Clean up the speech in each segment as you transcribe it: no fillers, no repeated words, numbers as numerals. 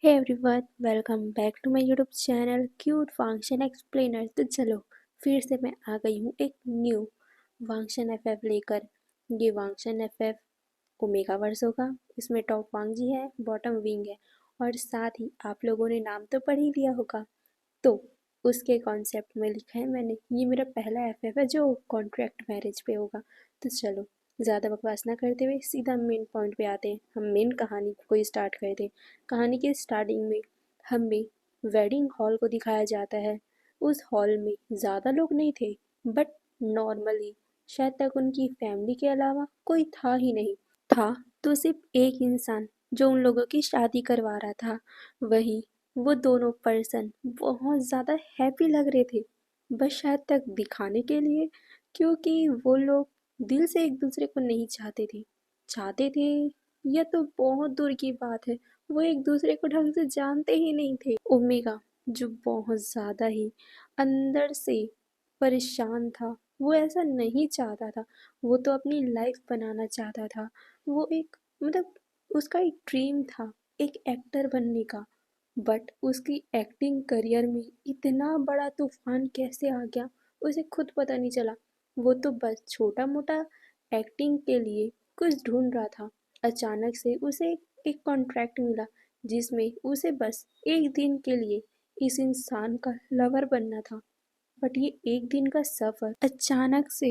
Hey everyone, welcome back to my YouTube channel cute function explainer. तो चलो फिर से मैं आ गई हूँ एक न्यू वांगशन एफएफ लेकर। ये वांगशन एफएफ ओमेगा वर्स होगा। इसमें टॉप वांगजी है, बॉटम विंग है और साथ ही आप लोगों ने नाम तो पढ़ ही लिया होगा। तो उसके कॉन्सेप्ट में लिखा है मैंने, ये मेरा पहला एफएफ है जो कॉन्ट्रैक्ट मैरिज पे होगा। तो चलो ज़्यादा बकवास ना करते हुए सीधा मेन पॉइंट पे आते हैं। हम मेन कहानी को स्टार्ट करते हैं। कहानी के स्टार्टिंग में हमें वेडिंग हॉल को दिखाया जाता है। उस हॉल में ज़्यादा लोग नहीं थे, बट नॉर्मली शायद तक उनकी फैमिली के अलावा कोई था ही नहीं। था तो सिर्फ एक इंसान जो उन लोगों की शादी करवा रहा था। वही वो दोनों पर्सन बहुत ज़्यादा हैप्पी लग रहे थे, बस शायद तक दिखाने के लिए, क्योंकि वो लोग दिल से एक दूसरे को नहीं चाहते थे या तो बहुत दूर की बात है, वो एक दूसरे को ढंग से जानते ही नहीं थे। ओमेगा जो बहुत ज़्यादा ही अंदर से परेशान था, वो ऐसा नहीं चाहता था। वो तो अपनी लाइफ बनाना चाहता था। वो एक मतलब उसका एक ड्रीम था एक एक्टर बनने का। बट उसकी एक्टिंग करियर में इतना बड़ा तूफान कैसे आ गया उसे खुद पता नहीं चला। वो तो बस छोटा मोटा एक्टिंग के लिए कुछ ढूंढ रहा था। अचानक से उसे एक कॉन्ट्रैक्ट मिला जिसमें उसे बस एक दिन के लिए इस इंसान का लवर बनना था। बट ये एक दिन का सफ़र अचानक से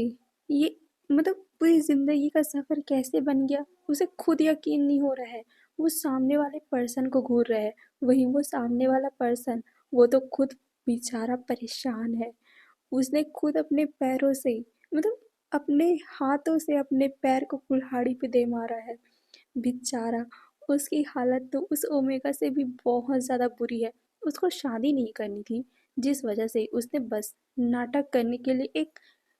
ये पूरी ज़िंदगी का सफ़र कैसे बन गया उसे खुद यकीन नहीं हो रहा है। वो सामने वाले पर्सन को घूर रहा है। वहीं वो सामने वाला पर्सन, वो तो खुद बेचारा परेशान है। उसने खुद अपने पैरों से अपने हाथों से अपने पैर को कुल्हाड़ी पे दे मारा है। बेचारा, उसकी हालत तो उस ओमेगा से भी बहुत ज़्यादा बुरी है। उसको शादी नहीं करनी थी, जिस वजह से उसने बस नाटक करने के लिए एक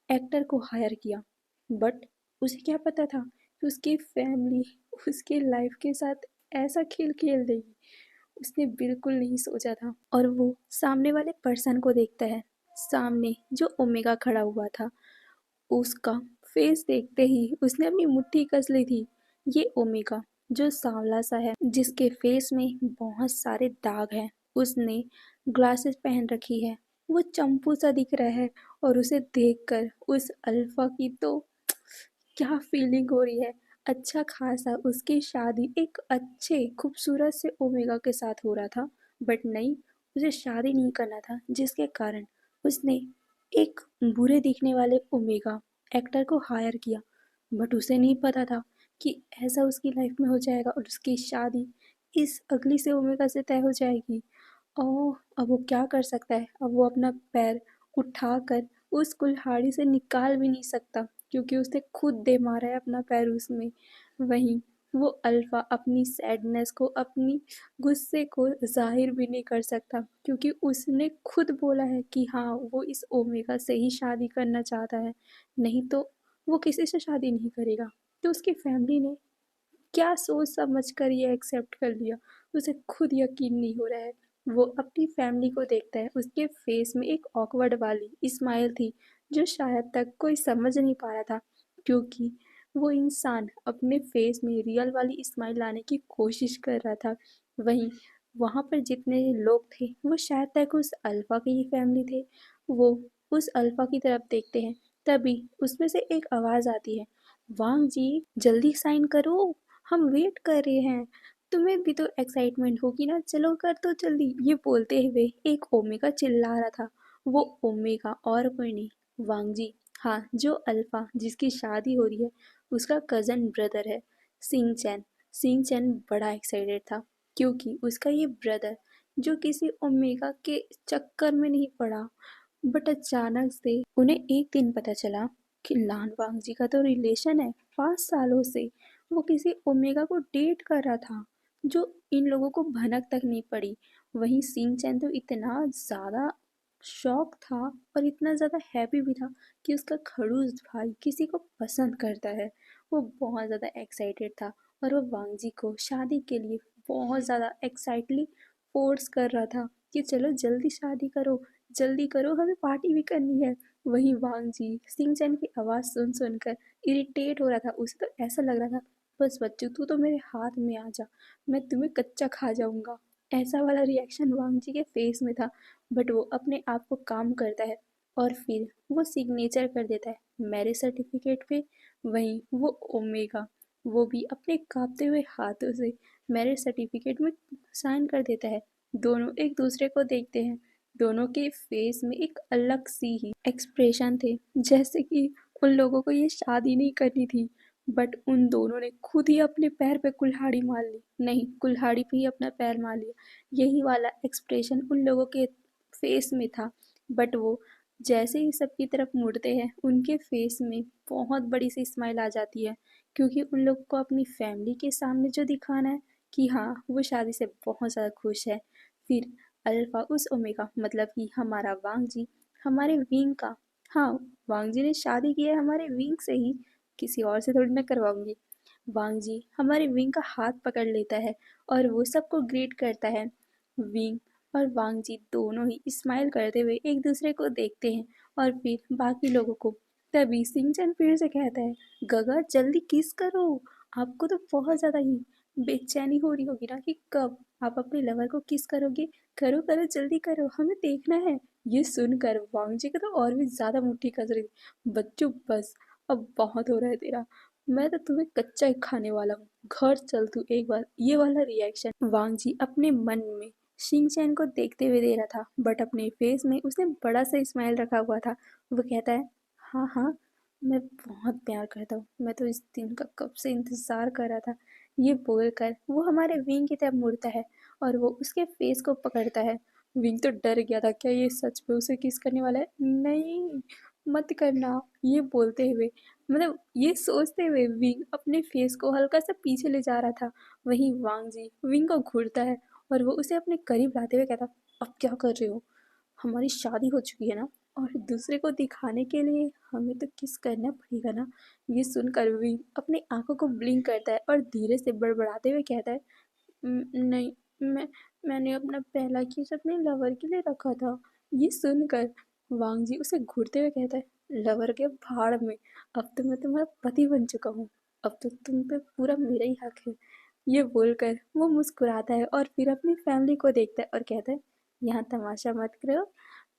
एक्टर को हायर किया। बट उसे क्या पता था कि उसकी फैमिली उसके लाइफ के साथ ऐसा खेल खेल देगी। उसने बिल्कुल नहीं सोचा था। और वो सामने वाले पर्सन को देखता है, सामने जो ओमेगा खड़ा हुआ था। उसका फेस देखते ही उसने अपनी मुट्ठी कस ली थी। ये ओमेगा जो सांवला सा है, जिसके फेस में बहुत सारे दाग हैं। उसने ग्लासेस पहन रखी है। वो चंपू सा दिख रहा है और उसे देखकर उस अल्फा की तो क्या फीलिंग हो रही है। अच्छा खासा उसकी शादी एक अच्छे खूबसूरत से ओमेगा के साथ हो रहा था। बट नहीं, उसे शादी नहीं करना था, जिसके कारण उसने एक बुरे दिखने वाले ओमेगा एक्टर को हायर किया। बट उसे नहीं पता था कि ऐसा उसकी लाइफ में हो जाएगा और उसकी शादी इस अगली से ओमेगा से तय हो जाएगी। ओह, अब वो क्या कर सकता है। अब वो अपना पैर उठाकर उस कुल्हाड़ी से निकाल भी नहीं सकता, क्योंकि उसने खुद दे मारा है अपना पैर उसमें। वहीं वो अल्फा अपनी सैडनेस को, अपनी गुस्से को जाहिर भी नहीं कर सकता, क्योंकि उसने खुद बोला है कि हाँ, वो इस ओमेगा से ही शादी करना चाहता है। नहीं तो वो किसी से शादी नहीं करेगा। तो उसकी फैमिली ने क्या सोच समझ कर ये एक्सेप्ट कर लिया, उसे खुद यकीन नहीं हो रहा है। वो अपनी फैमिली को देखता है। उसके फेस में एक ऑकवर्ड वाली स्माइल थी, जो शायद तक कोई समझ नहीं पा रहा था, क्योंकि वो इंसान अपने फेस में रियल वाली स्माइल लाने की कोशिश कर रहा था। वहीं वहाँ पर जितने लोग थे वो शायद तक उस अल्फा की ही फैमिली थे। वो उस अल्फा की तरफ देखते हैं, तभी उसमें से एक आवाज़ आती है, वांग जी जल्दी साइन करो, हम वेट कर रहे हैं। तुम्हें भी तो एक्साइटमेंट होगी ना, चलो कर दो जल्दी। ये बोलते हुए एक ओमेगा चिल्ला रहा था। वो ओमेगा और कोई नहीं, वांगजी। हाँ, जो अल्फा जिसकी शादी हो रही है, उसका कज़न ब्रदर है, सिंह चैन। सिंह चैन बड़ा एक्साइटेड था, क्योंकि उसका ये ब्रदर, जो किसी ओमेगा के चक्कर में नहीं पड़ा, बट अचानक से उन्हें एक दिन पता चला कि लान वांगजी का तो रिलेशन है 5 सालों से। वो किसी ओमेगा को डेट कर रहा था, जो इन लोगों को भनक तक नहीं पड़ी। वहीं सिंह चैन तो इतना ज़्यादा शॉक था और इतना ज़्यादा हैप्पी भी था कि उसका खड़ूस भाई किसी को पसंद करता है। वो बहुत ज़्यादा एक्साइटेड था और वो वांगजी को शादी के लिए बहुत ज़्यादा एक्साइटली फोर्स कर रहा था कि चलो जल्दी शादी करो, जल्दी करो, हमें पार्टी भी करनी है। वहीं वांगजी सिंह चैन की आवाज़ सुन सुनकर इरिटेट हो रहा था। उसे तो ऐसा लग रहा था, बस बच्चू तू तो मेरे हाथ में आ जा, मैं तुम्हें कच्चा खा जाऊंगा। ऐसा वाला रिएक्शन वांग जी के फेस में था। बट वो अपने आप को काम करता है और फिर वो सिग्नेचर कर देता है मैरिज सर्टिफिकेट पे। वहीं वो ओमेगा, वो भी अपने कांपते हुए हाथों से मैरिज सर्टिफिकेट में साइन कर देता है। दोनों एक दूसरे को देखते हैं। दोनों के फेस में एक अलग सी ही एक्सप्रेशन थे, जैसे कि उन लोगों को ये शादी नहीं करनी थी। बट उन दोनों ने खुद ही अपने पैर पे कुल्हाड़ी मार ली, नहीं, कुल्हाड़ी पे ही अपना पैर मार लिया। यही वाला एक्सप्रेशन उन लोगों के फेस में था। बट वो जैसे ही सबकी तरफ मुड़ते हैं, उनके फेस में बहुत बड़ी सी स्माइल आ जाती है, क्योंकि उन लोग को अपनी फैमिली के सामने जो दिखाना है कि हाँ, वो शादी से बहुत ज़्यादा खुश है। फिर अल्फा उस ओमेगा, मतलब कि हमारा वांग जी, हमारे विंग का, हाँ, वांग जी ने शादी की है हमारे विंग से ही, किसी और से थोड़ी ना करवाऊंगी। वांग जी हमारे विंग का हाथ पकड़ लेता है और वो सबको ग्रीट करता है। विंग और वांग जी दोनों ही स्माइल करते हुए एक दूसरे को देखते हैं और फिर बाकी लोगों को। तभी सिंचन फिर से कहता है, गगा जल्दी किस करो, आपको तो बहुत ज़्यादा ही बेचैनी हो रही होगी ना कि कब आप अपने लवर को किस करोगे। करो करो जल्दी करो, हमें देखना है। ये सुनकर वांग जी का तो और भी ज़्यादा मुट्ठी कस रही थी। बच्चों बस, अब बहुत हो रहा है तेरा, मैं तो तुम्हें कच्चा ही खाने वाला हूँ, घर चल तू एक बार। ये वाला रिएक्शन वांग जी अपने मन में शिनचैन को देखते हुए दे रहा था, बट अपने फेस में उसने बड़ा सा स्माइल रखा हुआ था। वो कहता है, हाँ हाँ, मैं बहुत प्यार करता हूँ, मैं तो इस दिन का कब से इंतज़ार कर रहा था। ये बोलकर वो हमारे विंग की तरफ मुड़ता है और वो उसके फेस को पकड़ता है। विंग तो डर गया था, क्या ये सच में उसे किस करने वाला है। नहीं, मत करना, ये बोलते हुए, मतलब ये सोचते हुए विंग अपने फेस को हल्का सा पीछे ले जा रहा था। वहीं वांग जी विंग को घूरता है और वो उसे अपने करीब लाते हुए कहता, अब क्या कर रहे हो, हमारी शादी हो चुकी है ना, और दूसरे को दिखाने के लिए हमें तो किस करना पड़ेगा ना। ये सुनकर विंग अपनी आंखों को ब्लिंक करता है और धीरे से बड़बड़ाते हुए कहता है, नहीं, मैंने अपना पहला किस अपने लवर के लिए रखा था। ये सुनकर वांग जी उसे घूरते हुए कहता है, लवर के भाड़ में, अब तो मैं तुम्हारा पति बन चुका हूँ, अब तो तुम पे पूरा मेरा ही हक है। ये बोलकर वो मुस्कुराता है और फिर अपनी फैमिली को देखता है और कहता है, यहाँ तमाशा मत करो,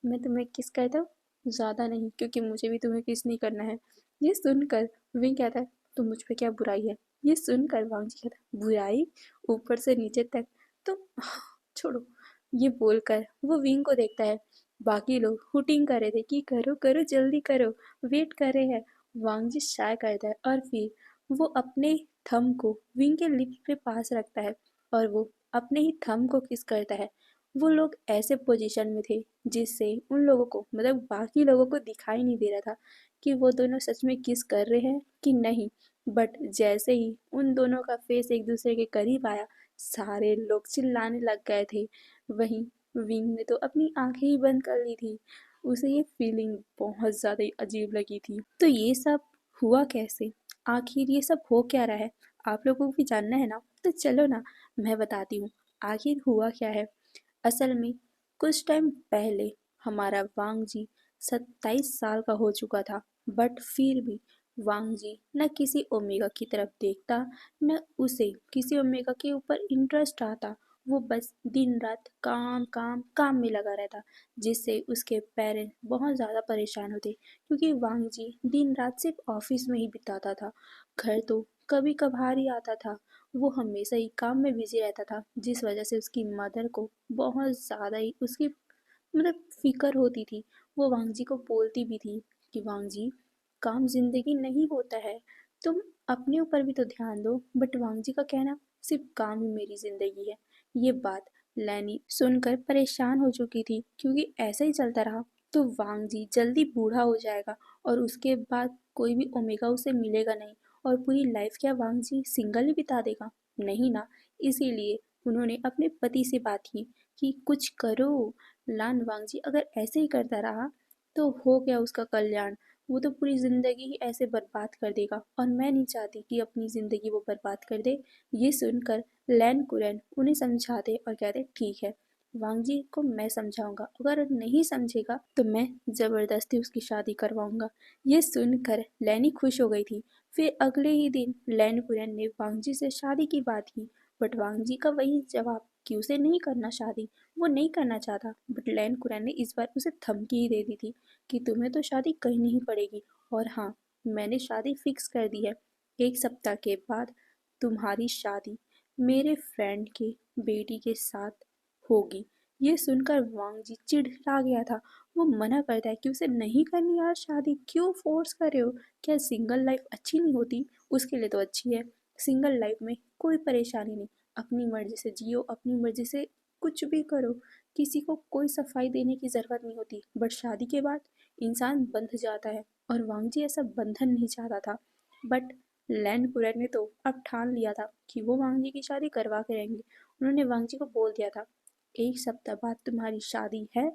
मैं तुम्हें किस करता हूँ, ज़्यादा नहीं, क्योंकि मुझे भी तुम्हें किस नहीं करना है। ये सुनकर विंग कहता है, तो मुझ पे क्या बुराई है। ये सुनकर वांग जी कहता है, बुराई, ऊपर से नीचे तक तो छोड़ो। ये बोलकर वो विंग को देखता है। बाकी लोग हुटिंग कर रहे थे कि करो करो जल्दी करो, वेट कर रहे हैं। वांग जी शाय करता है और फिर वो अपने थंब को विंग के लिप पे पास रखता है और वो अपने ही थंब को किस करता है। वो लोग ऐसे पोजीशन में थे जिससे उन लोगों को, मतलब बाकी लोगों को दिखाई नहीं दे रहा था कि वो दोनों सच में किस कर रहे हैं कि नहीं। बट जैसे ही उन दोनों का फेस एक दूसरे के करीब आया, सारे लोग चिल्लाने लग गए थे। वहीं विंग ने तो अपनी आंखें ही बंद कर ली थी। उसे ये फीलिंग बहुत ज़्यादा ही अजीब लगी थी। तो ये सब हुआ कैसे, आखिर ये सब हो क्या रहा है, आप लोगों को भी जानना है ना, तो चलो ना, मैं बताती हूँ आखिर हुआ क्या है। असल में कुछ टाइम पहले हमारा वांग जी 27 साल का हो चुका था। बट फिर भी वांग जी न किसी ओमेगा की तरफ देखता, न उसे किसी ओमेगा के ऊपर इंटरेस्ट आता। वो बस दिन रात काम काम काम में लगा रहता, जिससे उसके पेरेंट्स बहुत ज़्यादा परेशान होते, क्योंकि वांग जी दिन रात सिर्फ ऑफिस में ही बिताता था। घर तो कभी कभार ही आता था। वो हमेशा ही काम में बिजी रहता था, जिस वजह से उसकी मदर को बहुत ज़्यादा ही उसकी, मतलब फिक्र होती थी। वो वांग जी को बोलती भी थी कि वांग जी, काम जिंदगी नहीं होता है, तुम अपने ऊपर भी तो ध्यान दो। बट वांग जी का कहना, सिर्फ काम ही मेरी जिंदगी है। ये बात लैनी सुनकर परेशान हो चुकी थी, क्योंकि ऐसा ही चलता रहा तो वांग जी जल्दी बूढ़ा हो जाएगा और उसके बाद कोई भी ओमेगा उसे मिलेगा नहीं, और पूरी लाइफ क्या वांग जी सिंगल ही बिता देगा, नहीं ना। इसीलिए उन्होंने अपने पति से बात की कि कुछ करो। लान वांग जी अगर ऐसे ही करता रहा तो हो गया उसका कल्याण, वो तो पूरी ज़िंदगी ही ऐसे बर्बाद कर देगा, और मैं नहीं चाहती कि अपनी ज़िंदगी वो बर्बाद कर दे। ये सुनकर लैन कुरैन उन्हें समझाते और कहते, ठीक है, वांग जी को मैं समझाऊंगा, अगर नहीं समझेगा तो मैं ज़बरदस्ती उसकी शादी करवाऊंगा। ये सुनकर लैनी खुश हो गई थी। फिर अगले ही दिन लैन कुरैन ने वांग जी से शादी की बात की, बट वांग जी का वही जवाब कि उसे नहीं करना शादी, वो नहीं करना चाहता। बट लैन कुरैन ने इस बार उसे धमकी ही दे दी थी कि तुम्हें तो शादी करनी ही पड़ेगी। और हाँ, मैंने शादी फिक्स कर दी है। 1 सप्ताह के बाद तुम्हारी शादी मेरे फ्रेंड की बेटी के साथ होगी। ये सुनकर वांग जी चिढ़ा गया था। वो मना करता है कि उसे नहीं करनी यार शादी, क्यों फोर्स कर रहे हो? क्या सिंगल लाइफ अच्छी नहीं होती? उसके लिए तो अच्छी है। सिंगल लाइफ में कोई परेशानी नहीं, अपनी मर्जी से जियो, अपनी मर्जी से कुछ भी करो, किसी को कोई सफाई देने की ज़रूरत नहीं होती। बट शादी के बाद इंसान बंध जाता है, और वांग जी ऐसा बंधन नहीं चाहता था। बट लैंड कुरैन ने तो अब ठान लिया था कि वो वांग जी की शादी करवा के रहेंगे। उन्होंने वांग जी को बोल दिया था, 1 सप्ताह बाद तुम्हारी शादी है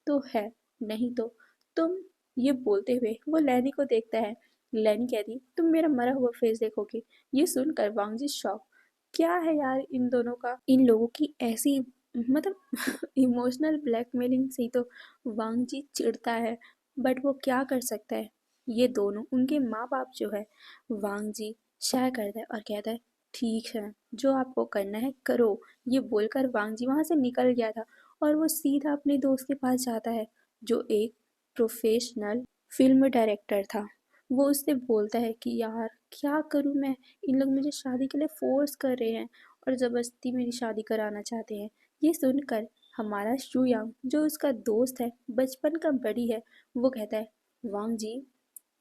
तो है, नहीं तो तुम। ये बोलते हुए वो लैनी को देखता है। लैनी कहती, तुम मेरा मरा हुआ फेस देखोगे। ये सुनकर वांग जी शॉक। क्या है यार इन दोनों का, इन लोगों की ऐसी मतलब इमोशनल ब्लैकमेलिंग से ही तो वांग जी चिढ़ता है। बट वो क्या कर सकता है, ये दोनों उनके माँ बाप जो है। वांग जी शाय करता है और कहता है, ठीक है, जो आपको करना है करो। ये बोलकर वांग जी वहाँ से निकल गया था, और वो सीधा अपने दोस्त के पास जाता है जो एक प्रोफेशनल फिल्म डायरेक्टर था। वो उससे बोलता है कि यार क्या करूँ मैं, इन लोग मुझे शादी के लिए फोर्स कर रहे हैं और ज़बरदस्ती मेरी शादी कराना चाहते हैं। ये सुनकर हमारा शुयांग जो उसका दोस्त है, बचपन का बड़ी है, वो कहता है, वांग जी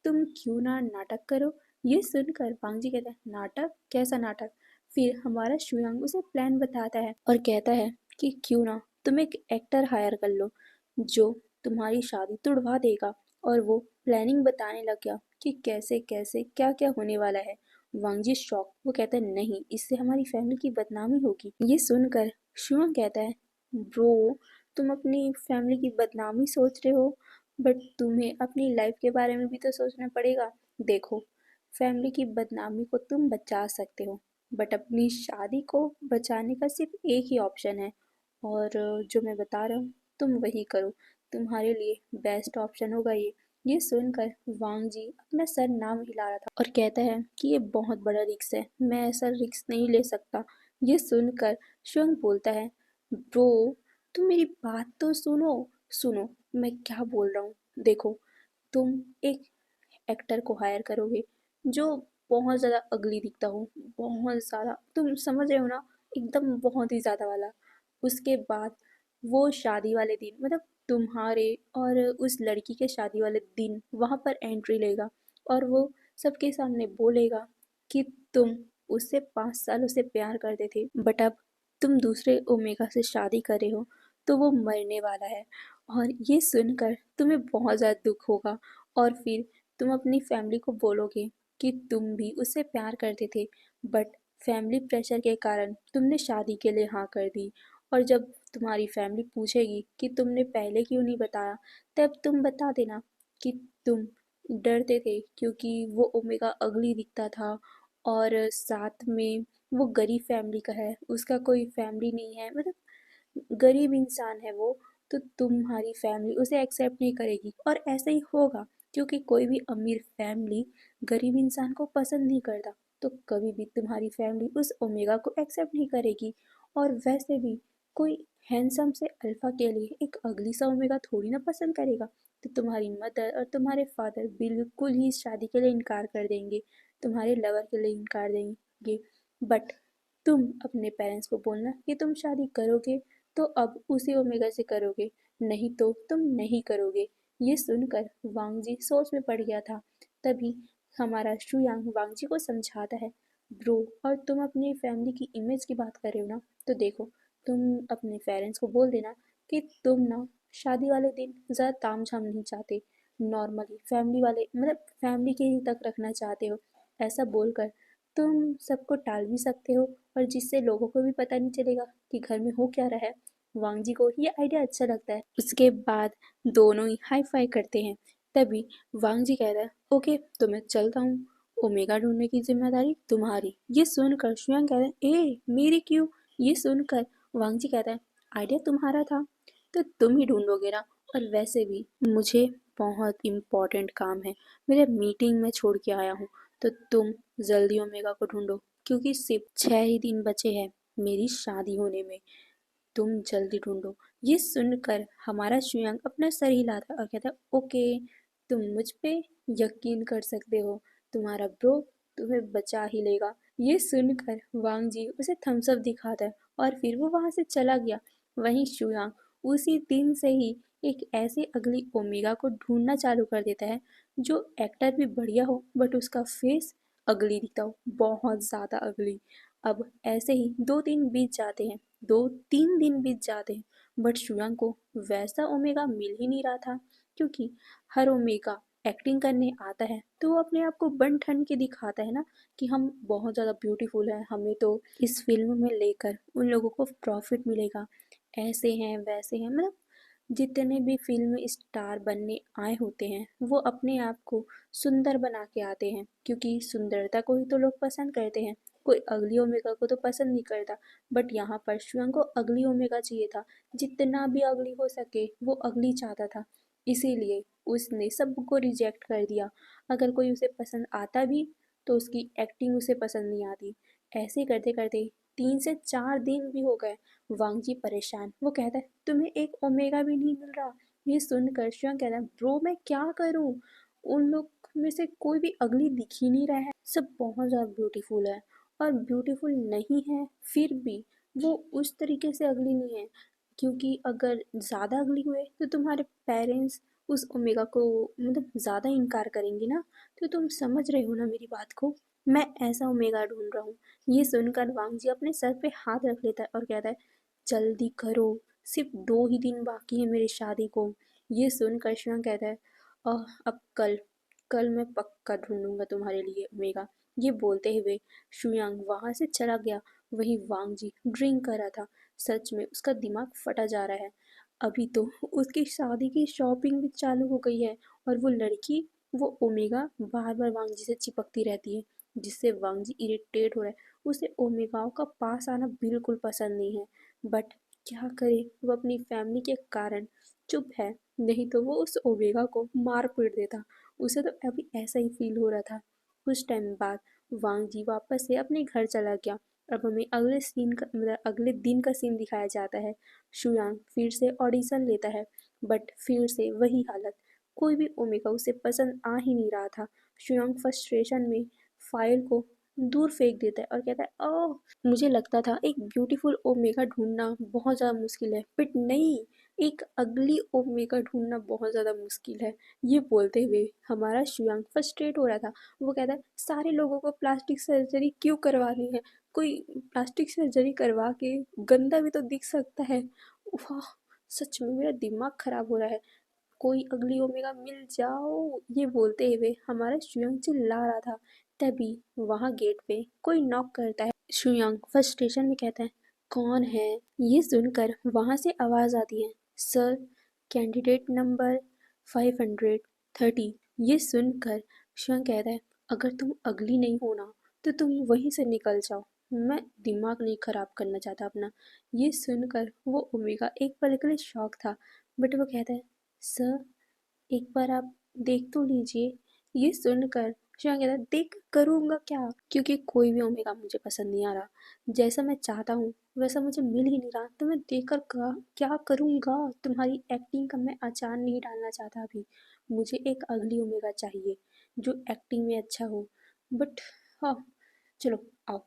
तुम क्यों ना नाटक करो। ये सुनकर वांग जी कहता है, नाटक? कैसा नाटक? फिर हमारा शुयांग उसे प्लान बताता है और कहता है कि क्यों ना तुम एक एक्टर हायर कर लो जो तुम्हारी शादी तुड़वा देगा। और वो प्लानिंग बताने लग गया कि कैसे कैसे क्या क्या होने वाला है। वांग जी शॉक। वो कहता है, नहीं, इससे हमारी फैमिली की बदनामी होगी। ये सुनकर शुयांग कहता है, ब्रो तुम अपनी फैमिली की बदनामी सोच रहे हो, बट तुम्हें अपनी लाइफ के बारे में भी तो सोचना पड़ेगा। देखो, फैमिली की बदनामी को तुम बचा सकते हो, बट अपनी शादी को बचाने का सिर्फ एक ही ऑप्शन है, और जो मैं बता रहा हूँ तुम वही करो। तुम्हारे लिए बेस्ट ऑप्शन होगा ये। ये सुनकर वांग जी अपना सर नाम हिला रहा था और कहता है कि ये बहुत बड़ा रिक्स है, मैं ऐसा रिक्स नहीं ले सकता। ये सुनकर शुंग बोलता है, ब्रो तुम मेरी बात तो सुनो। सुनो मैं क्या बोल रहा हूँ। देखो, तुम एक एक्टर को हायर करोगे जो बहुत ज़्यादा अगली दिखता हो, बहुत ज़्यादा, तुम समझ रहे हो ना, एकदम बहुत ही ज़्यादा वाला। उसके बाद वो शादी वाले दिन, मतलब तुम्हारे और उस लड़की के शादी वाले दिन वहाँ पर एंट्री लेगा, और वो सबके सामने बोलेगा कि तुम उससे 5 सालों से प्यार करते थे, बट अब तुम दूसरे ओमेगा से शादी कर रहे हो, तो वो मरने वाला है। और ये सुनकर तुम्हें बहुत ज़्यादा दुख होगा, और फिर तुम अपनी फैमिली को बोलोगे कि तुम भी उससे प्यार करते थे, बट फैमिली प्रेशर के कारण तुमने शादी के लिए हाँ कर दी। और जब तुम्हारी फैमिली पूछेगी कि तुमने पहले क्यों नहीं बताया, तब तुम बता देना कि तुम डरते थे क्योंकि वो ओमेगा अगली दिखता था, और साथ में वो गरीब फैमिली का है, उसका कोई फैमिली नहीं है, मतलब गरीब इंसान है वो, तो तुम्हारी फैमिली उसे एक्सेप्ट नहीं करेगी। और ऐसा ही होगा, क्योंकि कोई भी अमीर फैमिली गरीब इंसान को पसंद नहीं करता, तो कभी भी तुम्हारी फैमिली उस ओमेगा को एक्सेप्ट नहीं करेगी। और वैसे भी कोई हैंडसम से अल्फा के लिए एक अगली सा ओमेगा थोड़ी ना पसंद करेगा। तो तुम्हारी मदर और तुम्हारे फादर बिल्कुल ही इस शादी के लिए इनकार कर देंगे, तुम्हारे लवर के लिए इनकार देंगे। बट तुम अपने पेरेंट्स को बोलना कि तुम शादी करोगे तो अब उसी ओमेगा से करोगे, नहीं तो तुम नहीं करोगे। ये सुनकर वांग जी सोच में पड़ गया था। तभी हमारा शुयांग वांग जी को समझाता है, ब्रो, और तुम अपनी फैमिली की इमेज की बात कर रहे हो ना, तो देखो, तुम अपने पेरेंट्स को बोल देना कि तुम ना शादी वाले दिन ज़्यादा ताम झाम नहीं चाहते, नॉर्मली फैमिली वाले, मतलब फैमिली के ही तक रखना चाहते हो। ऐसा बोलकर तुम सबको टाल भी सकते हो, और जिससे लोगों को भी पता नहीं चलेगा कि घर में हो क्या रहा है। वांग जी को ये आइडिया अच्छा लगता है। उसके बाद दोनों ही हाई फाई करते हैं। तभी वांग जी कहता है, ओके तो मैं चलता हूँ, ओमेगा ढूंढने की जिम्मेदारी तुम्हारी। ये सुनकर शुयांग कहता है, ए मेरी क्यों? ये सुनकर वांग जी कहता है, आइडिया तुम्हारा था तो तुम ही ढूंढोगे ना, और वैसे भी मुझे बहुत इम्पोर्टेंट काम है, मेरे मीटिंग में छोड़ के आया हूँ, तो तुम जल्दी ओमेगा को ढूंढो, क्योंकि सिर्फ 6 ही दिन बचे हैं मेरी शादी होने में। तुम जल्दी ढूंढो। ये सुनकर हमारा शुयांग अपना सर हिलाता है और कहता है ओके, तुम मुझ पे यकीन कर सकते हो, तुम्हारा ब्रो तुम्हें बचा ही लेगा। ये सुनकर वांग जी उसे थम्स अप दिखाता है और फिर वो वहां से चला गया। वहीं शुयांग उसी दिन से ही एक ऐसे अगली ओमेगा को ढूंढना चालू कर देता है जो एक्टर भी बढ़िया हो बट उसका फेस अगली दिखता हो, बहुत ज़्यादा अगली। अब ऐसे ही 2 दिन बीत जाते हैं, 2-3 दिन बीत जाते हैं, बट शुयांग को वैसा ओमेगा मिल ही नहीं रहा था, क्योंकि हर ओमेगा एक्टिंग करने आता है तो वो अपने आप को बन ठन के दिखाता है ना कि हम बहुत ज़्यादा ब्यूटीफुल हैं, हमें तो इस फिल्म में लेकर उन लोगों को प्रॉफिट मिलेगा, ऐसे हैं वैसे हैं, मतलब जितने भी फिल्म स्टार बनने आए होते हैं वो अपने आप को सुंदर बना के आते हैं, क्योंकि सुंदरता को ही तो लोग पसंद करते हैं। कोई अगली ओमेगा को तो पसंद नहीं करता, बट यहाँ पर शिवम को अगली ओमेगा चाहिए था, जितना भी अगली हो सके वो अगली चाहता था, इसीलिए उसने सबको रिजेक्ट कर दिया। अगर कोई उसे पसंद आता भी तो उसकी एक्टिंग उसे पसंद नहीं आती। ऐसे करते करते 3 से 4 दिन भी हो गए। वांग जी परेशान, वो कहता है तुम्हें एक ओमेगा भी नहीं मिल रहा। ये सुनकर शिवम कहता है ब्रो मैं क्या करूं, उन लोग में से कोई भी अगली दिख ही नहीं रहा है, सब बहुत ज़्यादा ब्यूटीफुल है, और ब्यूटीफुल नहीं है फिर भी वो उस तरीके से अगली नहीं है, क्योंकि अगर ज़्यादा अगली हुए तो तुम्हारे पेरेंट्स उस ओमेगा को मतलब ज़्यादा इनकार करेंगे ना। तो तुम समझ रहे हो ना मेरी बात को, मैं ऐसा ओमेगा ढूंढ रहा हूँ। ये सुनकर वांग जी अपने सर पे हाथ रख लेता है और कहता है जल्दी करो, सिर्फ 2 ही दिन बाकी है मेरी शादी को। ये सुनकर शिवम कहता है अब कल कल मैं पक्का ढूंढूंगा तुम्हारे लिए ओमेगा। ये बोलते हुए शुयांग वहां से चला गया। वहीं वांग जी ड्रिंक कर रहा था, सच में उसका दिमाग फटा जा रहा है। अभी तो उसकी शादी की शॉपिंग भी चालू हो गई है, और वो लड़की, वो ओमेगा बार बार वांग जी से चिपकती रहती है, जिससे वांग जी इरिटेट हो रहा है। उसे ओमेगाओं का पास आना बिल्कुल पसंद नहीं है, बट क्या करे, वो अपनी फैमिली के कारण चुप है, नहीं तो वो उस ओमेगा को मार पीट देता। उसे तो अभी ऐसा ही फील हो रहा था। कुछ टाइम बाद वांग जी वापस से अपने घर चला गया। अब हमें अगले सीन का मतलब अगले दिन का सीन दिखाया जाता है। शुयांग फिर से ऑडिशन लेता है, बट फिर से वही हालत, कोई भी ओमेगा उसे पसंद आ ही नहीं रहा था। शुयांग फ्रस्ट्रेशन में फाइल को दूर फेंक देता है और कहता है ओह, मुझे लगता था एक ब्यूटीफुल ओमेगा ढूंढना बहुत ज़्यादा मुश्किल है, बट नहीं, एक अगली ओमेगा ढूंढना बहुत ज़्यादा मुश्किल है। ये बोलते हुए हमारा शुयांग फ्रस्ट्रेट हो रहा था। वो कहता है सारे लोगों को प्लास्टिक सर्जरी क्यों करवानी है, कोई प्लास्टिक सर्जरी करवा के गंदा भी तो दिख सकता है। वाह, सच में मेरा दिमाग खराब हो रहा है, कोई अगली ओमेगा मिल जाओ। ये बोलते हुए हमारा शुयांग चिल्ला रहा था। तभी वहां गेट पे कोई नॉक करता है। शुयांग फ्रस्ट्रेशन में कहता है कौन है। ये सुनकर वहां से आवाज आती है सर, कैंडिडेट नंबर 530। ये सुनकर शुयांग कहता है अगर तुम अगली नहीं होना तो तुम वहीं से निकल जाओ, मैं दिमाग नहीं खराब करना चाहता अपना। ये सुनकर वो ओमेगा एक पल के लिए शॉक था, बट वो कहता है सर एक बार आप देख तो लीजिए। ये सुनकर शिवा कहता है देख करूँगा क्या, क्योंकि कोई भी ओमेगा मुझे पसंद नहीं आ रहा, जैसा मैं चाहता हूँ वैसा मुझे मिल ही नहीं रहा, तो मैं देख कर क्या करूँगा। तुम्हारी एक्टिंग का मैं अचार नहीं डालना चाहता अभी, मुझे एक अगली ओमेगा चाहिए जो एक्टिंग में अच्छा हो। बट हाँ, चलो आओ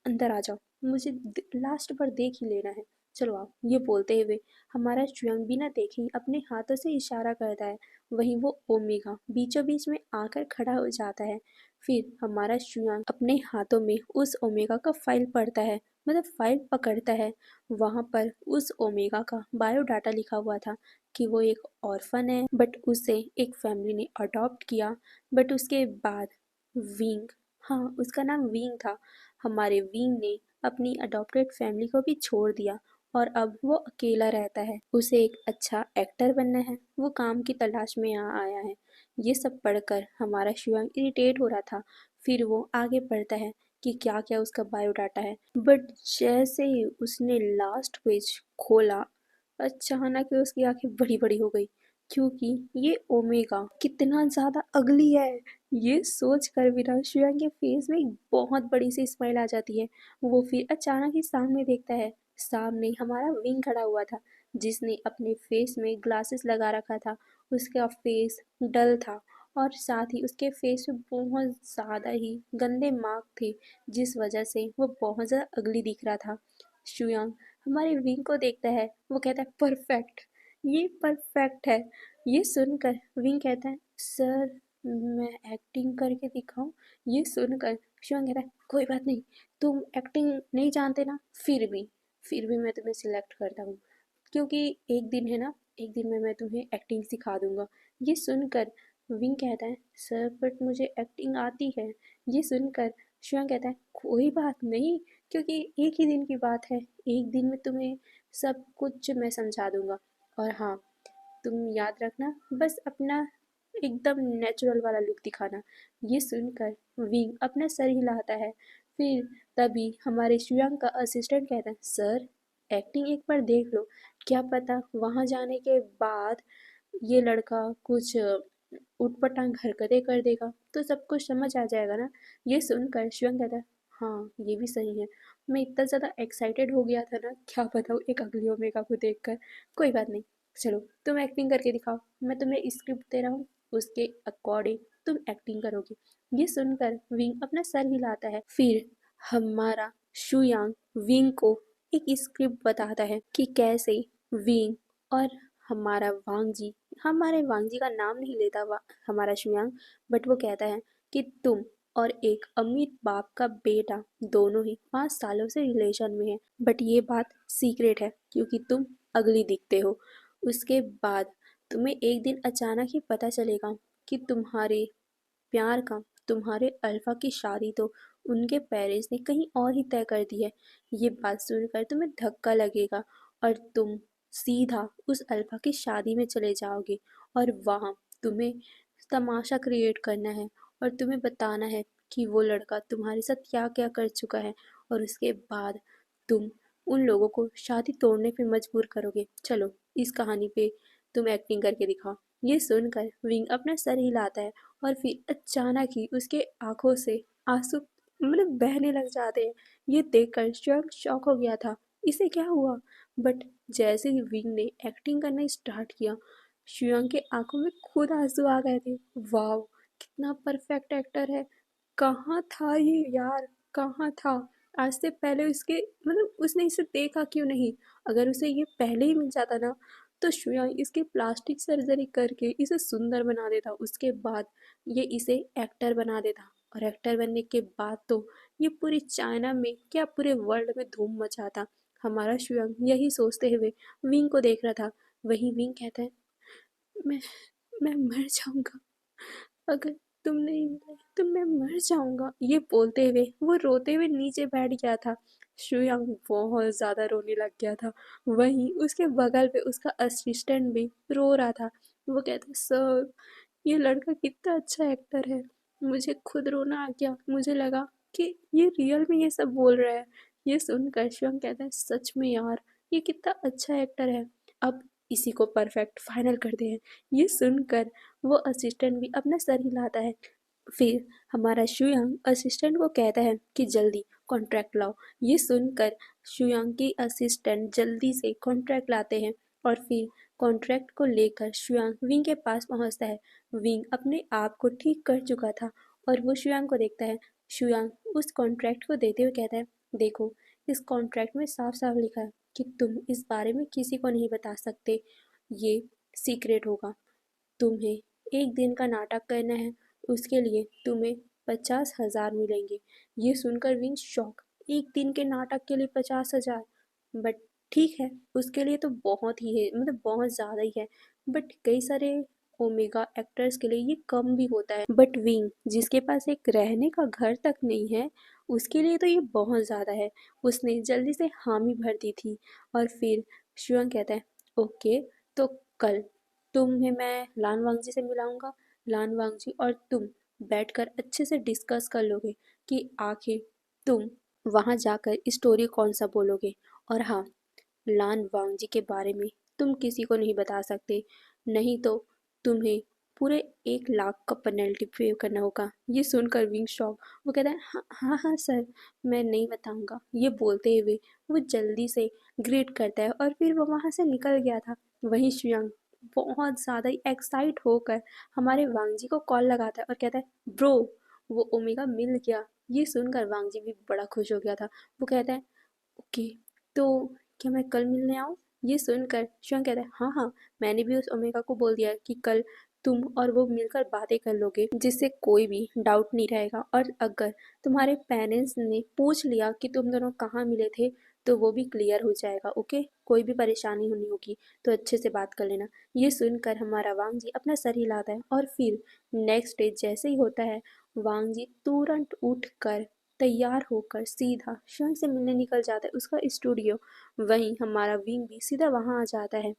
अंदर आ जाओ, मुझे लास्ट बार देख ही लेना है, चलो आओ। ये बोलते हुए हमारा स्वयं बिना देखे ही अपने हाथों से इशारा करता है। वहीं वो ओमेगा बीचों बीच में आकर खड़ा हो जाता है। फिर हमारा शुयांग अपने हाथों में उस ओमेगा का फाइल पढ़ता है, मतलब फाइल पकड़ता है। वहां पर उस ओमेगा का बायोडाटा लिखा हुआ था कि वो एक ऑर्फन है, बट उसे एक फैमिली ने अडॉप्ट किया। बट उसके बाद विंग, हाँ उसका नाम विंग था, हमारे विंग ने अपनी अडॉप्टेड फैमिली को भी छोड़ दिया और अब वो अकेला रहता है। उसे एक अच्छा एक्टर बनना है, वो काम की तलाश में यहाँ आया है। ये सब पढ़कर हमारा शिवंग इरिटेट हो रहा था। फिर वो आगे बढ़ता है कि क्या क्या उसका बायोडाटा है, बट जैसे ही उसने लास्ट पेज खोला अचानक ही उसकी आंखें बड़ी बड़ी हो गई, क्योंकि ये ओमेगा कितना ज्यादा अगली है। ये सोच कर विरा शिवंग के फेस में एक बहुत बड़ी सी स्माइल आ जाती है। वो फिर अचानक ही सामने देखता है सामने हमारा विंग खड़ा हुआ था, जिसने अपने फेस में ग्लासेस लगा रखा था। उसका फेस डल था और साथ ही उसके फेस में बहुत ज़्यादा ही गंदे मार्क थे, जिस वजह से वो बहुत ज़्यादा अगली दिख रहा था। शुयांग हमारे विंग को देखता है, वो कहता है परफेक्ट, ये परफेक्ट है। ये सुनकर विंग कहता है सर, मैं एक्टिंग करके दिखाऊं? ये सुनकर शुयांग कहता है कोई बात नहीं, तुम एक्टिंग नहीं जानते ना, फिर भी मैं तुम्हें सिलेक्ट करता हूँ, क्योंकि एक दिन है ना, एक दिन में मैं तुम्हें एक्टिंग सिखा दूंगा। ये सुनकर विंग कहता है सर बट मुझे एक्टिंग आती है। ये सुनकर शिवंग कहता है कोई बात नहीं, क्योंकि एक ही दिन की बात है, एक दिन में तुम्हें सब कुछ मैं समझा दूंगा। और हाँ, तुम याद रखना, बस अपना एकदम नेचुरल वाला लुक दिखाना। ये सुनकर विंग अपना सर हिलाता है। फिर तभी हमारे शियांग का असिस्टेंट कहता है सर, एक्टिंग एक बार देख लो, क्या पता वहाँ जाने के बाद ये लड़का कुछ उटपटांग हरकतें कर देगा, तो सब कुछ समझ आ जाएगा ना। ये सुनकर शिवंग कहता है हाँ ये भी सही है, मैं इतना ज़्यादा एक्साइटेड हो गया था ना, क्या बताऊँ एक अगली ओमेगा को देखकर। कोई बात नहीं, चलो तुम एक्टिंग करके दिखाओ, मैं तुम्हें स्क्रिप्ट दे रहा हूँ, उसके अकॉर्डिंग तुम एक्टिंग करोगे। ये सुनकर विंग अपना सर हिलाता है। फिर हमारा शुयांग विंग को एक स्क्रिप्ट बताता है कि कैसे विंग और हमारे वांगजी का नाम नहीं लेता हमारा शुयांग, बट वो कहता है कि तुम और एक अमीर बाप का बेटा दोनों ही 5 सालों से रिलेशन में है, बट ये बात सीक्रेट है क्योंकि तुम अगली दिखते हो। उसके बाद तुम्हें एक दिन अचानक ही पता चलेगा कि तुम्हारे प्यार का, तुम्हारे अल्फा की शादी तो उनके पेरेंट्स ने कहीं और ही तय कर दी है। ये बात सुनकर तुम्हें धक्का लगेगा और तुम सीधा उस अल्फा की शादी में चले जाओगे और वहाँ तुम्हें तमाशा क्रिएट करना है और तुम्हें बताना है कि वो लड़का तुम्हारे साथ क्या क्या कर चुका है, और उसके बाद तुम उन लोगों को शादी तोड़ने पे मजबूर करोगे। चलो इस कहानी पे तुम एक्टिंग करके दिखाओ। ये सुनकर विंग अपना सर हिलाता है और फिर अचानक ही उसके आंखों से आंसू बहने लग जाते हैं। ये देखकर शिवंग शॉक हो गया था, इसे क्या हुआ। बट जैसे ही विंग ने एक्टिंग करना स्टार्ट किया, शिवंग के आंखों में खुद आंसू आ गए थे। वाह, कितना परफेक्ट एक्टर है। कहाँ था ये यार, कहाँ था। आज से पहले उसके उसने इसे देखा क्यों नहीं। अगर उसे ये पहले ही मिल जाता ना, तो शिवंग इसकी प्लास्टिक सर्जरी करके इसे सुंदर बना देता, उसके बाद ये इसे एक्टर बना देता, और एक्टर बनने के बाद तो ये पूरी चाइना में क्या पूरे वर्ल्ड में धूम मचाता। हमारा शिवंग यही सोचते हुए विंग को देख रहा था। वही विंग कहता है मैं मैं मर जाऊंगा, अगर तुम नहीं मिले तो मैं मर जाऊंगा। ये बोलते हुए वो रोते हुए नीचे बैठ गया था। शुयांग बहुत ज्यादा रोने लग गया था। वहीं उसके बगल पे उसका असिस्टेंट भी रो रहा था। वो कहता सर, ये लड़का कितना अच्छा एक्टर है, मुझे खुद रोना आ गया, मुझे लगा कि ये रियल में ये सब बोल रहा है। ये सुनकर शिवम कहता है सच में यार, ये कितना अच्छा एक्टर है, अब इसी को परफेक्ट फाइनल करते हैं। ये सुनकर वो असिस्टेंट भी अपना सर हिलाता है। फिर हमारा शुयांग असिस्टेंट को कहता है कि जल्दी कॉन्ट्रैक्ट लाओ। ये सुनकर शुयांग की असिस्टेंट जल्दी से कॉन्ट्रैक्ट लाते हैं और फिर कॉन्ट्रैक्ट को लेकर शुयांग विंग के पास पहुंचता है। विंग अपने आप को ठीक कर चुका था और वो शुयांग को देखता है। शुयांग उस कॉन्ट्रैक्ट को देते हुए कहता है देखो, इस कॉन्ट्रैक्ट में साफ साफ लिखा है कि तुम इस बारे में किसी को नहीं बता सकते, ये सीक्रेट होगा। तुम्हें एक दिन का नाटक करना है, उसके लिए तुम्हें 50,000 मिलेंगे। ये सुनकर विंग शॉक, एक दिन के नाटक के लिए 50,000, बट ठीक है, उसके लिए तो बहुत ही है, बहुत ज़्यादा ही है, बट कई सारे ओमेगा एक्टर्स के लिए ये कम भी होता है। बट विंग जिसके पास एक रहने का घर तक नहीं है, उसके लिए तो ये बहुत ज़्यादा है। उसने जल्दी से हामी भर दी थी और फिर शिवंग कहता है ओके, तो कल तुम्हें मैं लान वांगजी से मिलाऊंगा। लान वांगजी और तुम बैठकर अच्छे से डिस्कस कर लोगे कि आखिर तुम वहाँ जाकर स्टोरी कौन सा बोलोगे। और हाँ, लान वांगजी के बारे में तुम किसी को नहीं बता सकते, नहीं तो तुम्हें पूरे 1 लाख का पेनल्टी पे करना होगा। ये सुनकर विंग शॉक, वो कहता है हाँ हाँ हाँ सर, मैं नहीं बताऊंगा। ये बोलते हुए वो जल्दी से ग्रीट करता है और फिर वो वहाँ से निकल गया था। वहीं शुयांग बहुत ज़्यादा एक्साइट होकर हमारे वांगजी को कॉल लगाता है और कहता है ब्रो, वो ओमेगा मिल गया। ये सुनकर वांगजी भी बड़ा खुश हो गया था। वो कहता है ओके, तो क्या मैं कल मिलने आऊँ? ये सुनकर शिवम कहता है हाँ हाँ, मैंने भी उस ओमेगा को बोल दिया कि कल तुम और वो मिलकर बातें कर लोगे, जिससे कोई भी डाउट नहीं रहेगा। और अगर तुम्हारे पेरेंट्स ने पूछ लिया कि तुम दोनों कहाँ मिले थे, तो वो भी क्लियर हो जाएगा। ओके, कोई भी परेशानी नहीं होगी, तो अच्छे से बात कर लेना। ये सुनकर हमारा वांग जी अपना सर हिलाता है और फिर नेक्स्ट डे जैसे ही होता है, वांग जी तुरंत उठ कर तैयार होकर सीधा शिवंग से मिलने निकल जाता है उसका स्टूडियो। वहीं हमारा विंग भी सीधा वहां आ जाता है।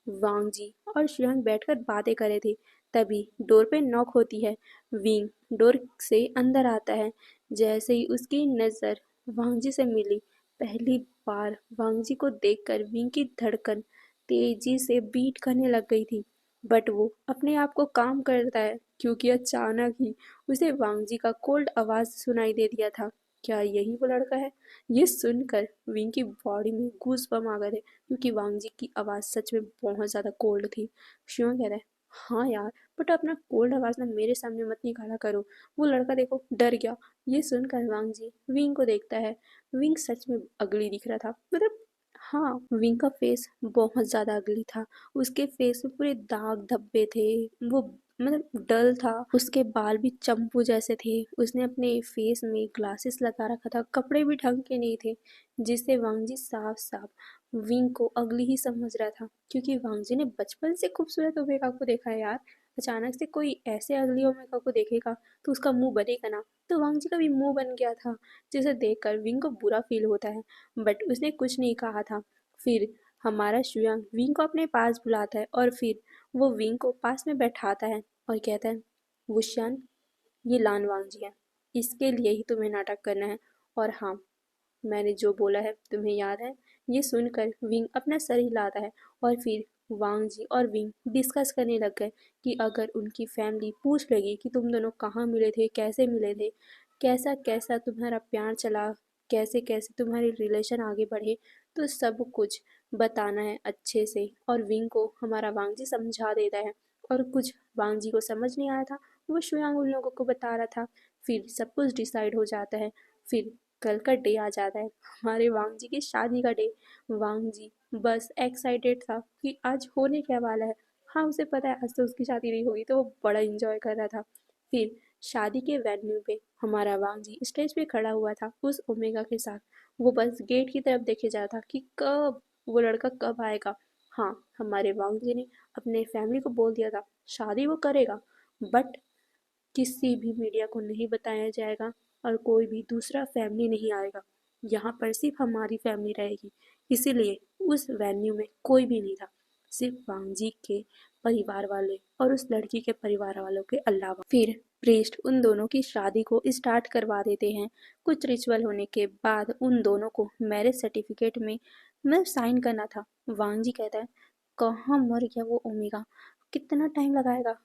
वांग जी और शिवंग बैठकर बातें कर रहे थे, तभी डोर पे नॉक होती है। विंग डोर से अंदर आता है। जैसे ही उसकी नज़र वांग जी से मिली, पहली बार वांग जी को देखकर विंग की धड़कन तेजी से बीट करने लग गई थी। बट वो अपने आप को काम करता है, क्योंकि अचानक ही उसे वांगजी का कोल्ड आवाज सुनाई दे दिया था। क्या यही वो लड़का है? ये सुनकर विंग की बॉडी में गूज़बम्प आ गए थे, क्योंकि वांगजी की आवाज़ सच में बहुत ज़्यादा कोल्ड थी। शिवम कह रहा है हाँ यार, बट अपना कोल्ड आवाज़ ना मेरे सामने मत निकाला करो। वो लड़का देखो डर गया। ये सुनकर वांगजी विंग को देखता है। विंग सच में अगली दिख रहा था, मतलब हाँ, विंग का फेस बहुत ज़्यादा अगली था। उसके फेस में पूरे दाग धब्बे थे। वो मतलब डल था। उसके बाल भी चंपू जैसे थे। उसने अपने फेस में ग्लासेस लगा रखा था। कपड़े भी ढंग के नहीं थे, जिससे वांगजी साफ साफ विंग को अगली ही समझ रहा था, क्योंकि वांगजी ने बचपन से खूबसूरत ओमेगा को देखा है यार। अचानक से कोई ऐसे अगली ओमेगा को देखेगा तो उसका मुंह बनेगा ना। तो वांगजी का भी मुंह बन गया था, जिसे देखकर विंग को बुरा फील होता है, बट उसने कुछ नहीं कहा था। फिर हमारा शुयांग विंग को अपने पास बुलाता है और फिर वो विंग को पास में बैठाता है और कहता है वुशियान, ये लान वांगजी है, इसके लिए ही तुम्हें नाटक करना है। और हाँ, मैंने जो बोला है तुम्हें याद है? ये सुनकर विंग अपना सर हिलाता है और फिर वांग जी और विंग डिस्कस करने लग गए कि अगर उनकी फैमिली पूछ लेगी कि तुम दोनों कहाँ मिले थे, कैसे मिले थे, कैसा कैसा तुम्हारा प्यार चला, कैसे कैसे तुम्हारे रिलेशन आगे बढ़े, तो सब कुछ बताना है अच्छे से। और विंग को हमारा वांग जी समझा देता है, और कुछ वांग जी को समझ नहीं आया था, वो शुयांग उन लोगों को बता रहा था। फिर सब कुछ डिसाइड हो जाता है। फिर कल का डे आ जाता है, हमारे वांग जी की शादी का डे। वांग जी बस एक्साइटेड था कि आज होने क्या वाला है। हाँ, उसे पता है आज तो उसकी शादी नहीं होगी, तो वो बड़ा इंजॉय कर रहा था। फिर शादी के वेन्यू पे हमारा वांग जी स्टेज पे खड़ा हुआ था उस ओमेगा के साथ। वो बस गेट की तरफ देखे जा रहा था कि कब वो लड़का कब आएगा। हाँ, हमारे वांग जी ने अपने फैमिली को बोल दिया था शादी वो करेगा, बट किसी भी मीडिया को नहीं बताया जाएगा और कोई भी दूसरा फैमिली नहीं आएगा। यहाँ पर सिर्फ हमारी फैमिली रहेगी। इसीलिए उस वेन्यू में कोई भी नहीं था, सिर्फ वांगजी के परिवार वाले और उस लड़की के परिवार वालों के अलावा। फिर प्रीस्ट उन दोनों की शादी को स्टार्ट करवा देते हैं। कुछ रिचुअल होने के बाद उन दोनों को मैरिज सर्टिफिकेट में साइन करना था। वांगजी कहता है कहाँ मर गया वो ओमेगा, कितना टाइम लगाएगा,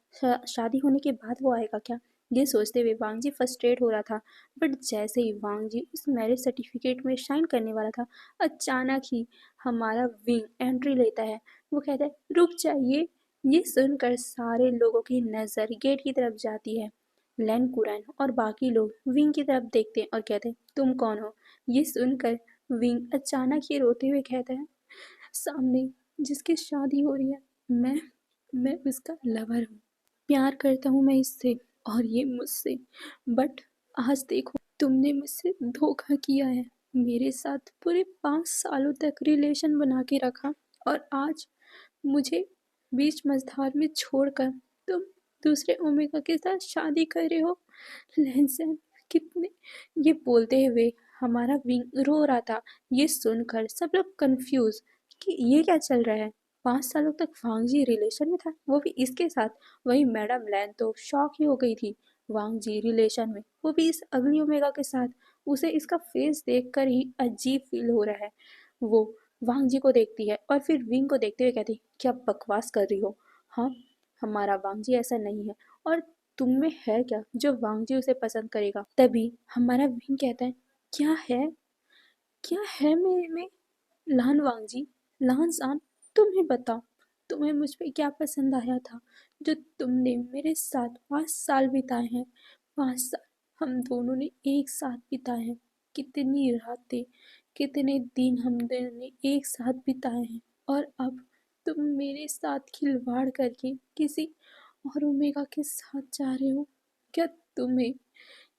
शादी होने के बाद वो आएगा क्या? ये सोचते हुए वांग जी फ्रस्ट्रेट हो रहा था। बट जैसे ही वांग जी उस मैरिज सर्टिफिकेट में साइन करने वाला था, अचानक ही हमारा विंग एंट्री लेता है। वो कहता है रुक जाइए। ये सुनकर सारे लोगों की नज़र गेट की तरफ जाती है। लैन कुरैन और बाकी लोग विंग की तरफ देखते हैं और कहते हैं तुम कौन हो? ये सुनकर विंग अचानक ही रोते हुए कहता है सामने जिसकी शादी हो रही है, मैं उसका लवर हूँ। प्यार करता हूँ मैं इससे और ये मुझसे। बट आज देखो, तुमने मुझसे धोखा किया है। मेरे साथ पूरे 5 सालों तक रिलेशन बना के रखा, और आज मुझे बीच मझधार में छोड़कर तुम दूसरे ओमेगा के साथ शादी कर रहे हो। लहसन कितने, ये बोलते हुए हमारा विंग रो रहा था। ये सुनकर सब लोग कंफ्यूज कि ये क्या चल रहा है। 5 सालों तक वांग जी रिलेशन में था, वो भी इसके साथ। वहीं मैडम लैन तो शॉक ही हो गई थी। वांग जी रिलेशन में, वो भी इस अगली ओमेगा के साथ। उसे इसका फेस देखकर ही अजीब फील हो रहा है। वो वांग जी को देखती है और फिर विंग को देखते हुए कहती क्या बकवास कर रही हो? हाँ, हमारा वांगजी ऐसा नहीं है, और तुम में है क्या जो वांगजी उसे पसंद करेगा? तभी हमारा विंग कहता है, क्या है, क्या है मेरे में? लान वांगजी, लान सान, तुम ही बताओ, तुम्हें मुझ पे क्या पसंद आया था जो तुमने मेरे साथ 5 साल बिताए हैं? 5 साल हम दोनों ने एक साथ बिताए हैं। कितनी रातें, कितने दिन हम दोनों ने एक साथ बिताए हैं, और अब तुम मेरे साथ खिलवाड़ करके किसी और ओमेगा के साथ जा रहे हो। क्या तुम्हें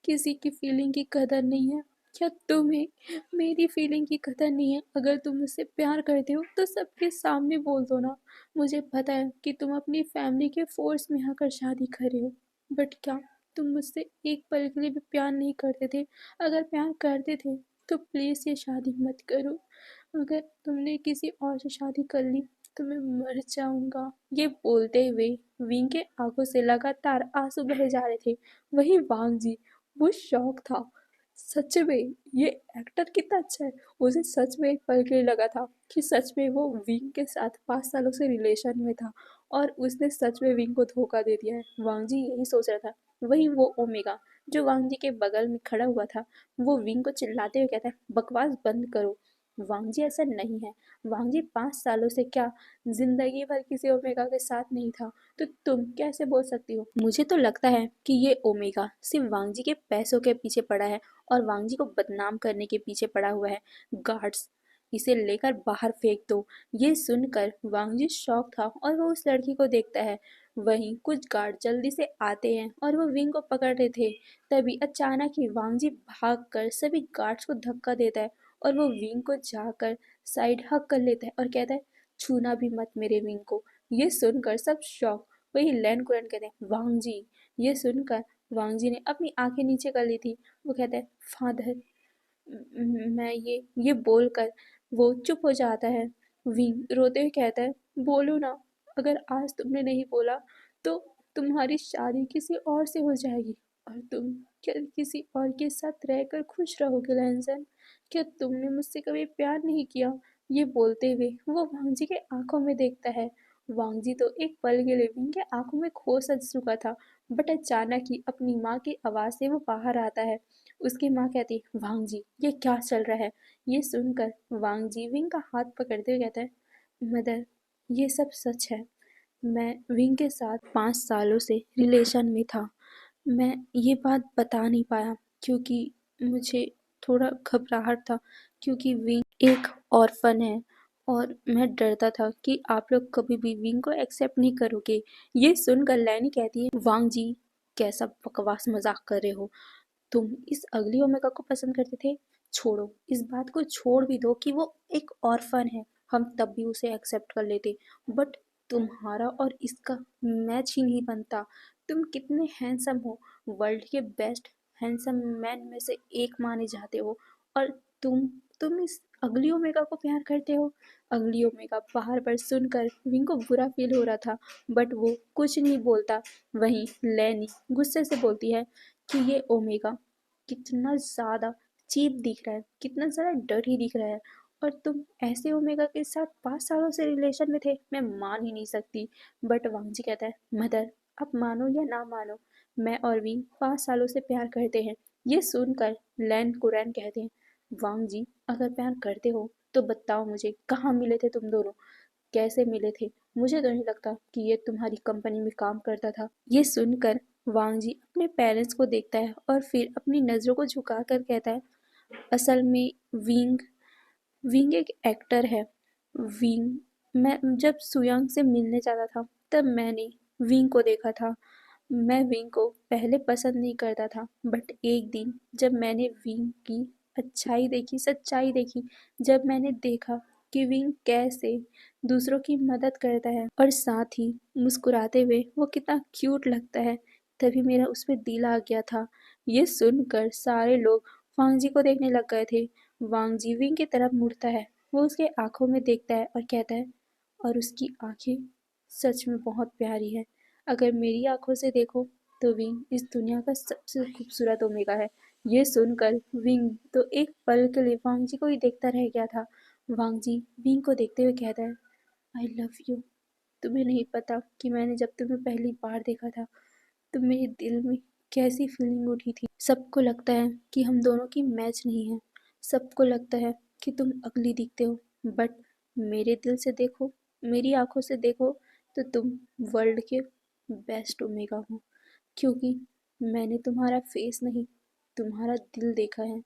किसी की फीलिंग की कदर नहीं है? क्या तुम्हें मेरी फीलिंग की कदर नहीं है? अगर तुम मुझसे प्यार करते हो तो सबके सामने बोल दो ना। मुझे पता है कि तुम अपनी फैमिली के फोर्स में आकर शादी कर रहे हो, बट क्या तुम मुझसे एक पल के लिए भी प्यार नहीं करते थे? अगर प्यार करते थे तो प्लीज़ ये शादी मत करो। अगर तुमने किसी और से शादी कर ली तो मैं मर जाऊंगा। ये बोलते हुए विंग के आंखों से लगातार आंसू बहे जा रहे थे। वही वांग जी, वो शौक था। सच में ये एक्टर कितना अच्छा है। उसे सच में एक पल के लिए लगा था कि सच में वो विंग के साथ 5 सालों से रिलेशन में था, और उसने सच में विंग को धोखा दे दिया है। वांग जी यही सोच रहा था। वही वो ओमेगा जो वांग जी के बगल में खड़ा हुआ था, वो विंग को चिल्लाते हुए कहता है, बकवास बंद करो। वांग जी ऐसा नहीं है। वांग जी 5 सालों से क्या, जिंदगी भर किसी ओमेगा के साथ नहीं था, तो तुम कैसे बोल सकती हो? मुझे तो लगता है कि ये ओमेगा सिर्फ वांगजी के पैसों के पीछे पड़ा है, और वांगजी को बदनाम करने के पीछे पड़ा हुआ है। गार्ड्स, इसे लेकर बाहर फेंक दो। ये सुनकर वांगजी शॉक था, और वो उस लड़की को देखता है। वहीं कुछ गार्ड जल्दी से आते हैं और वो विंग को पकड़ रहे थे। तभी अचानक ही वांगजी भागकर सभी गार्ड्स को धक्का देता है, और वो विंग को जाकर साइड हक कर लेता है और कहता है, छूना भी मत मेरे विंग को। ये सुनकर सब शॉक। वही लैन कुरन कहते हैं, वांग जी। ये सुनकर वांग जी ने अपनी आंखें नीचे कर ली थी। वो कहता है, फादर, मैं ये बोलकर वो चुप हो जाता है। विंग रोते हुए कहता है, बोलो ना, अगर आज तुमने नहीं बोला तो तुम्हारी शादी किसी और से हो जाएगी, और तुम क्या किसी और के साथ रहकर खुश रहोगे लैंसन? क्या तुमने मुझसे कभी प्यार नहीं किया? ये बोलते हुए वो वांगजी के आंखों में देखता है। वांगजी तो एक पल के लिए विंग के आंखों में खो सज चुका था, बट अचानक ही अपनी माँ की आवाज़ से वो बाहर आता है। उसकी माँ कहती, वांग जी ये क्या चल रहा है? ये सुनकर वांग जी विंग का हाथ पकड़ते हुए कहता है, मदर, ये सब सच है। मैं विंग के साथ 5 सालों से रिलेशन में था। मैं ये बात बता नहीं पाया क्योंकि मुझे थोड़ा घबराहट था, क्योंकि विंग एक ऑर्फन है, और मैं डरता था कि आप लोग कभी भी विंग को एक्सेप्ट नहीं करोगे। ये सुनकर लैनी कहती है, वांग जी कैसा बकवास मजाक कर रहे हो? तुम इस अगली ओमेगा को पसंद करते थे? छोड़ो, इस बात को छोड़ भी दो कि वो एक ऑर्फन है। हम तब भी उसे एक्सेप्ट कर लेते, बट तुम्हारा और इसका मैच ही नहीं बनता। तुम कितने हैंडसम हो, वर्ल्ड के बेस्ट हैंडसम मैन में से एक माने जाते हो, और तुम इस अगली ओमेगा को प्यार करते हो? अगली ओमेगा बाहर पर सुनकर विंग को बुरा फील हो रहा था, बट वो कुछ नहीं बोलता। वहीं लैनी गुस्से से बोलती है कि ये ओमेगा कितना ज़्यादा चीप दिख रहा है, कितना ज़्यादा डर्टी दिख रहा है, और तुम ऐसे ओमेगा के साथ 5 सालों से रिलेशन में थे, मैं मान ही नहीं सकती। बट वांगजी कहता है, मदर, आप मानो या ना मानो, मैं और वी 5 सालों से प्यार करते हैं। ये सुनकर लैन कुरैन कहते हैं, वांग जी अगर प्यार करते हो तो बताओ मुझे, कहाँ मिले थे तुम दोनों? कैसे मिले थे? मुझे तो नहीं लगता कि ये तुम्हारी कंपनी में काम करता था। ये सुनकर वांग जी अपने पेरेंट्स को देखता है और फिर अपनी नज़रों को झुकाकर कहता है, असल में विंग विंग एक एक्टर है। विंग, मैं जब सुयांग से मिलने जाता था तब मैंने विंग को देखा था। मैं विंग को पहले पसंद नहीं करता था, बट एक दिन जब मैंने विंग की अच्छाई देखी, सच्चाई देखी, जब मैंने देखा कि विंग कैसे दूसरों की मदद करता है और साथ ही मुस्कुराते हुए वो कितना क्यूट लगता है, तभी मेरा उस पर दिल आ गया था। ये सुनकर सारे लोग वांगजी को देखने लग गए थे। वांगजी विंग की तरफ मुड़ता है, वो उसके आंखों में देखता है और कहता है, और उसकी आंखें सच में बहुत प्यारी है। अगर मेरी आंखों से देखो तो विंग इस दुनिया का सबसे खूबसूरत ओमेगा है। ये सुनकर विंग तो एक पल के लिए वांगजी को ही देखता रह गया था। वांगजी विंग को देखते हुए कहता है, आई लव यू। तुम्हें नहीं पता कि मैंने जब तुम्हें पहली बार देखा था तो मेरे दिल में कैसी फीलिंग उठी थी। सबको लगता है कि हम दोनों की मैच नहीं है, सबको लगता है कि तुम अगली दिखते हो, बट मेरे दिल से देखो, मेरी आंखों से देखो तो तुम वर्ल्ड के बेस्ट ओमेगा हो। क्योंकि मैंने तुम्हारा फेस नहीं, तुम्हारा दिल देखा है,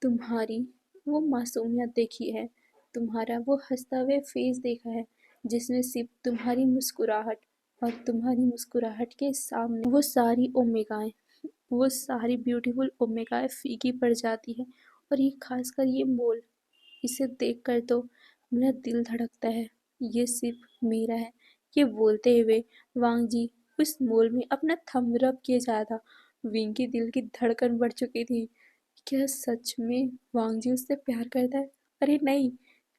तुम्हारी वो मासूमियत देखी है, तुम्हारा वो हंसता हुए फेस देखा है, जिसमें सिर्फ तुम्हारी मुस्कुराहट और तुम्हारी मुस्कुराहट के सामने वो सारी ओमेगाएं, वो सारी ब्यूटीफुल ओमेगाएं फीकी पड़ जाती है। और ये खासकर ये मोल, इसे देखकर तो मेरा दिल धड़कता है, ये सिर्फ मेरा है। ये बोलते हुए वांग जी उस मोल में अपना थंब रब किए जा रहा था। विंग की दिल की धड़कन बढ़ चुकी थी। क्या सच में वांग जी उससे प्यार करता है? अरे नहीं,